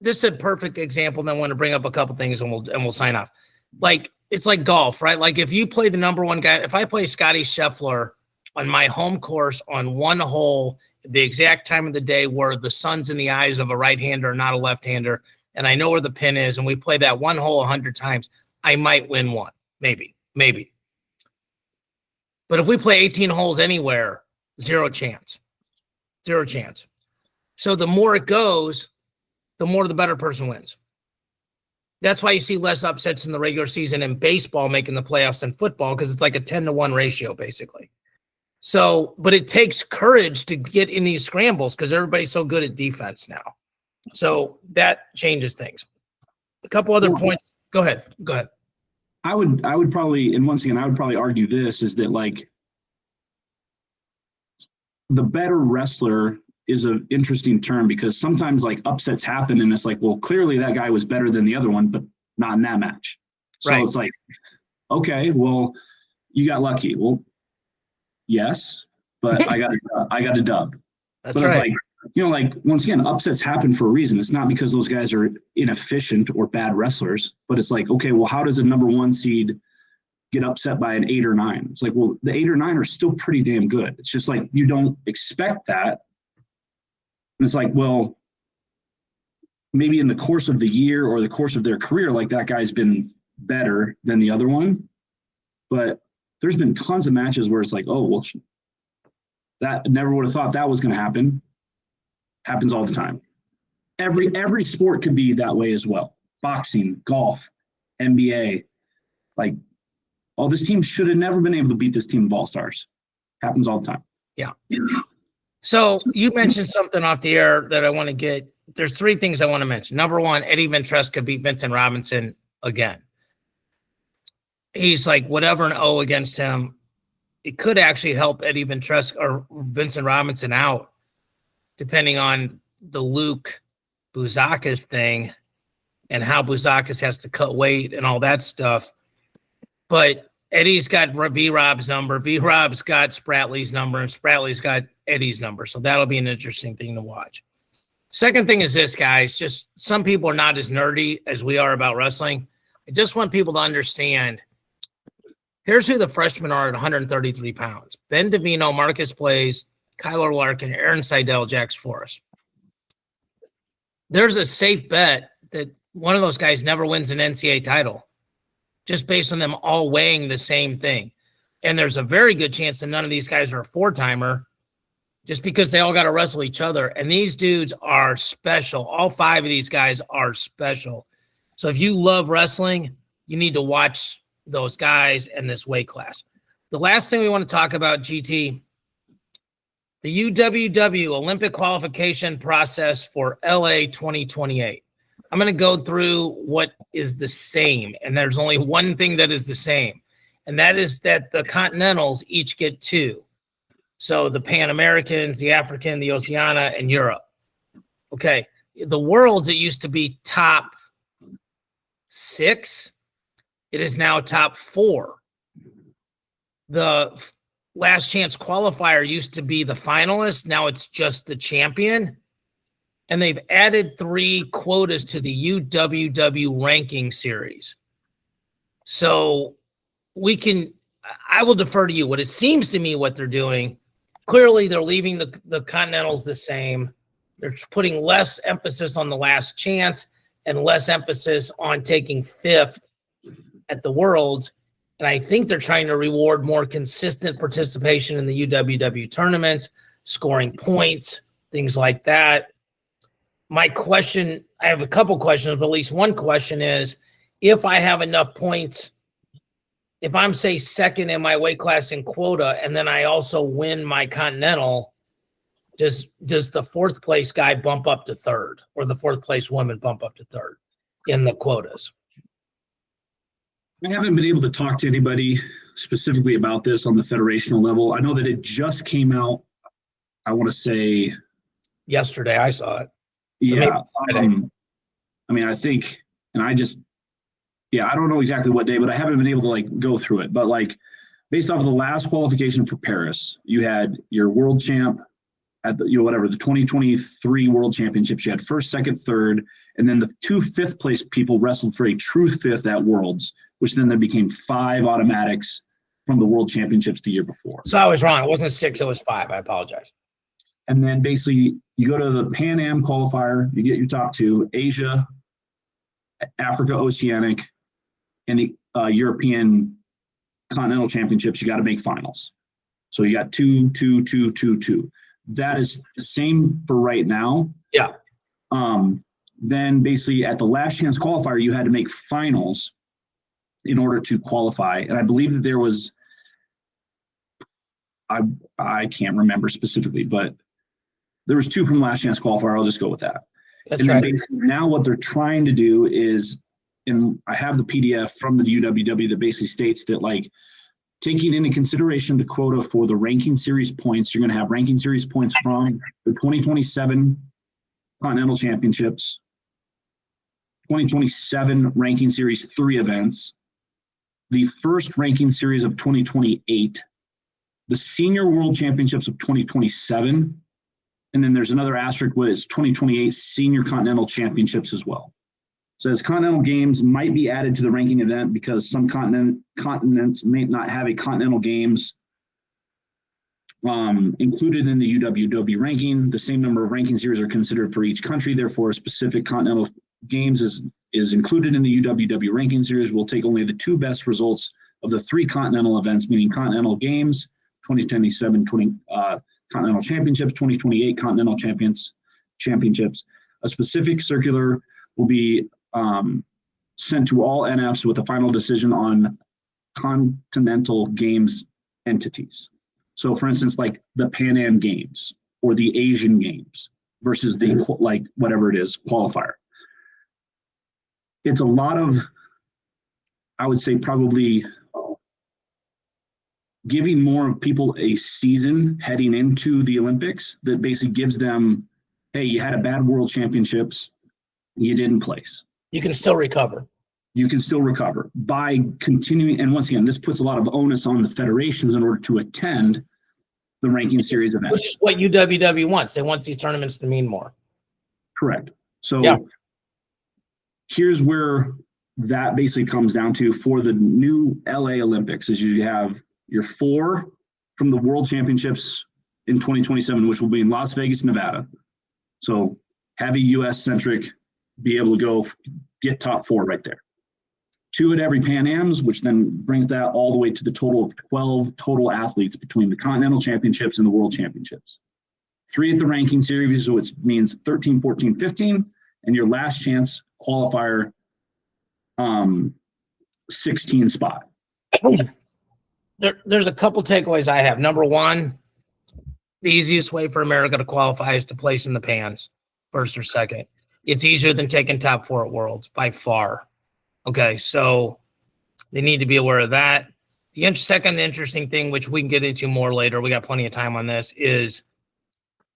This is a perfect example. Then I want to bring up a couple things and we'll sign off. Like it's like golf, right? Like if you play the number one guy, if I play Scotty Scheffler on my home course on one hole, the exact time of the day where the sun's in the eyes of a right-hander, not a left-hander, and I know where the pin is, and we play that one hole 100 times, I might win one, maybe. But if we play 18 holes anywhere, zero chance. So the more it goes, the more the better person wins. That's why you see less upsets in the regular season in baseball making the playoffs than football, because it's like a 10-to-1 ratio, basically. So, but it takes courage to get in these scrambles because everybody's so good at defense now. So that changes things. A couple other points. Go ahead. I would probably, and once again, I would probably argue this is that like the better wrestler is an interesting term because sometimes like upsets happen and it's like, well, clearly that guy was better than the other one, but not in that match. So Right. It's like, okay, well, you got lucky. Well, yes, but I got a dub. That's But right. it's like, like once again, upsets happen for a reason. It's not because those guys are inefficient or bad wrestlers, but it's like, okay, well, how does a number 1 seed get upset by an 8 or 9? It's like, well, the 8 or 9 are still pretty damn good. It's just like, you don't expect that. And it's like, well, maybe in the course of the year or the course of their career, like that guy's been better than the other one. But there's been tons of matches where it's like, oh, well, that never would have thought that was going to happen. Happens all the time. Every sport could be that way as well. Boxing, golf, NBA. Like, oh, this team should have never been able to beat this team of all-stars. Happens all the time. Yeah. So you mentioned something off the air that I want to get. There's 3 things I want to mention. Number 1, Eddie Ventresca beat Vincent Robinson again. He's like whatever an O against him. It could actually help Eddie Ventresca or Vincent Robinson out, depending on the Luke Bouzakis thing and how Bouzakis has to cut weight and all that stuff. But Eddie's got V-Rob's number. V-Rob's got Spratley's number, and Spratley's got Eddie's number. So that'll be an interesting thing to watch. Second thing is this, guys. Just some people are not as nerdy as we are about wrestling. I just want people to understand. Here's who the freshmen are at 133 pounds. Ben Davino, Marcus Blaze, Kyler Larkin, Aaron Seidel, Jax Forrest. There's a safe bet that one of those guys never wins an NCAA title just based on them all weighing the same thing. And there's a very good chance that none of these guys are a 4-timer just because they all got to wrestle each other. And these dudes are special. All 5 of these guys are special. So if you love wrestling, you need to watch those guys and this weight class. The last thing we want to talk about, GT, the UWW Olympic qualification process for LA 2028. I'm going to go through what is the same, and there's only one thing that is the same, and that is that the Continentals each get 2. So the Pan Americans, the African, the Oceania, and Europe. Okay, the Worlds, it used to be top 6. It is now top 4. The last chance qualifier used to be the finalist. Now it's just the champion. And they've added 3 quotas to the UWW ranking series. So I will defer to you. What it seems to me what they're doing, clearly they're leaving the Continentals the same. They're putting less emphasis on the last chance and less emphasis on taking 5th at the Worlds. And I think they're trying to reward more consistent participation in the UWW tournaments, scoring points, things like that. My question, I have a couple questions, but at least one question is, if I have enough points, if I'm, say, 2nd in my weight class in quota, and then I also win my Continental, does the 4th place guy bump up to 3rd, or the 4th place woman bump up to 3rd in the quotas? I haven't been able to talk to anybody specifically about this on the federational level. I know that it just came out, I want to say yesterday. I saw it. Yeah. I mean, I think, and I don't know exactly what day, but I haven't been able to like go through it. But like based off of the last qualification for Paris, you had your world champ at the, the 2023 World Championships. You had 1st, 2nd, 3rd, and then the 2 5th place people wrestled for a true 5th at Worlds, which then there became 5 automatics from the World Championships the year before. So I was wrong. It wasn't 6, it was 5. I apologize. And then basically you go to the Pan Am qualifier, you get your top 2, Asia, Africa, Oceanic, and the European Continental Championships, you got to make finals. So you got 2, 2, 2, 2, 2. That is the same for right now. Yeah. Then basically at the last chance qualifier, you had to make finals in order to qualify. And I believe that there was, I can't remember specifically, but there was 2 from last chance qualifier. I'll just go with that. That's right. Basically now what they're trying to do is, and I have the PDF from the UWW that basically states that like taking into consideration the quota for the ranking series points, you're going to have ranking series points from the 2027 Continental Championships, 2027 ranking series 3 events, the first ranking series of 2028, the senior world championships of 2027, and then there's another asterisk with it's 2028 senior continental championships as well. It says continental games might be added to the ranking event because some continents may not have a continental games included in the UWW ranking. The same number of ranking series are considered for each country. Therefore, a specific continental games is included in the UWW ranking series. We'll take only the 2 best results of the 3 continental events, meaning continental games, 2027 continental championships, 2028 continental championships. A specific circular will be sent to all NFs with a final decision on continental games entities. So for instance, like the Pan Am Games or the Asian Games versus the, like, whatever it is, qualifier. It's a lot of, I would say, probably giving more people a season heading into the Olympics that basically gives them, hey, you had a bad world championships, you didn't place. You can still recover. You can still recover by continuing. And once again, this puts a lot of onus on the federations in order to attend the ranking series event. Which is what UWW wants. They want these tournaments to mean more. Correct. So yeah. Here's where that basically comes down to for the new LA Olympics is you have your 4 from the World Championships in 2027, which will be in Las Vegas, Nevada. So heavy US-centric, be able to go get top 4 right there. 2 at every Pan Ams, which then brings that all the way to the total of 12 total athletes between the Continental Championships and the World Championships. 3 at the ranking series, so it means 13, 14, 15, and your last chance qualifier 16 spot. There's a couple takeaways I have. Number 1, the easiest way for America to qualify is to place in the pans, first or second. It's easier than taking top 4 at Worlds by far. Okay, so they need to be aware of that. The second interesting thing, which we can get into more later, we got plenty of time on this, is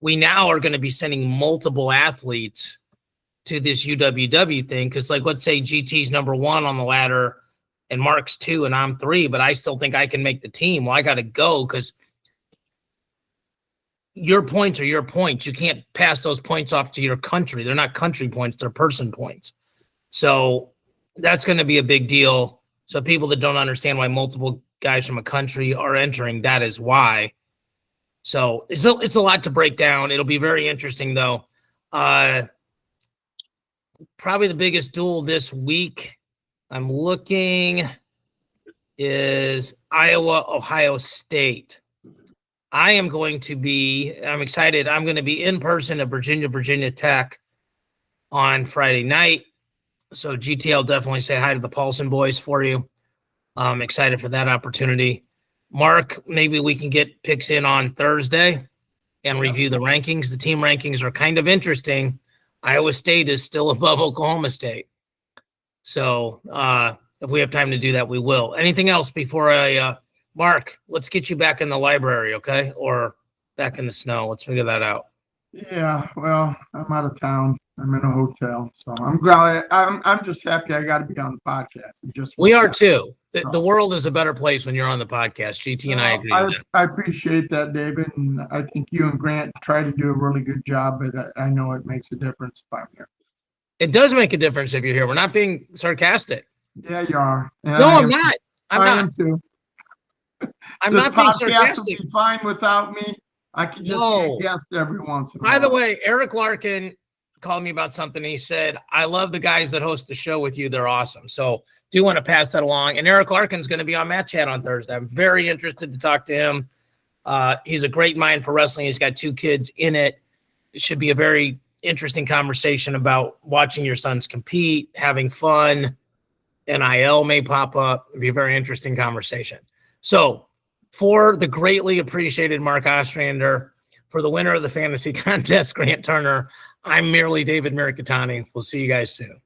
we now are going to be sending multiple athletes to this UWW thing. Because, like, let's say GT's number 1 on the ladder and Mark's 2 and I'm 3, but I still think I can make the team. Well, I got to go because your points are your points. You can't pass those points off to your country. They're not country points. They're person points. So that's going to be a big deal. So people that don't understand why multiple guys from a country are entering, that is why. So it's a lot to break down. It'll be very interesting, though. Probably the biggest duel this week I'm looking is Iowa, Ohio State. I'm excited. I'm going to be in person at Virginia Tech on Friday night. So GTL, definitely say hi to the Paulson boys for you. I'm excited for that opportunity. Mark, maybe we can get picks in on Thursday and review the rankings. The team rankings are kind of interesting. Iowa State is still above Oklahoma State. So if we have time to do that, we will. Anything else before Mark, let's get you back in the library, okay? Or back in the snow. Let's figure that out. Yeah, well, I'm out of town. I'm in a hotel, so I'm glad. I'm just happy I got to be on the podcast. We are too. The world is a better place when you're on the podcast. GT and I agree with that. I appreciate that, David, and I think you and Grant try to do a really good job, but I know it makes a difference if I'm here. It does make a difference if you're here. We're not being sarcastic. Yeah, you are. No, I'm not. I'm not. I am too. I'm not being sarcastic. This podcast would be fine without me. I can just be a guest every once in a while. By the way, Eric Larkin called me about something. He said, I love the guys that host the show with you. They're awesome. So do want to pass that along. And Eric Larkin's going to be on Matt Chat on Thursday. I'm very interested to talk to him. He's a great mind for wrestling. He's got 2 kids in it. It should be a very interesting conversation about watching your sons compete, having fun. NIL may pop up. It'd be a very interesting conversation. So for the greatly appreciated Mark Ostrander, for the winner of the fantasy contest, Grant Turner, I'm merely David Mirikitani. We'll see you guys soon.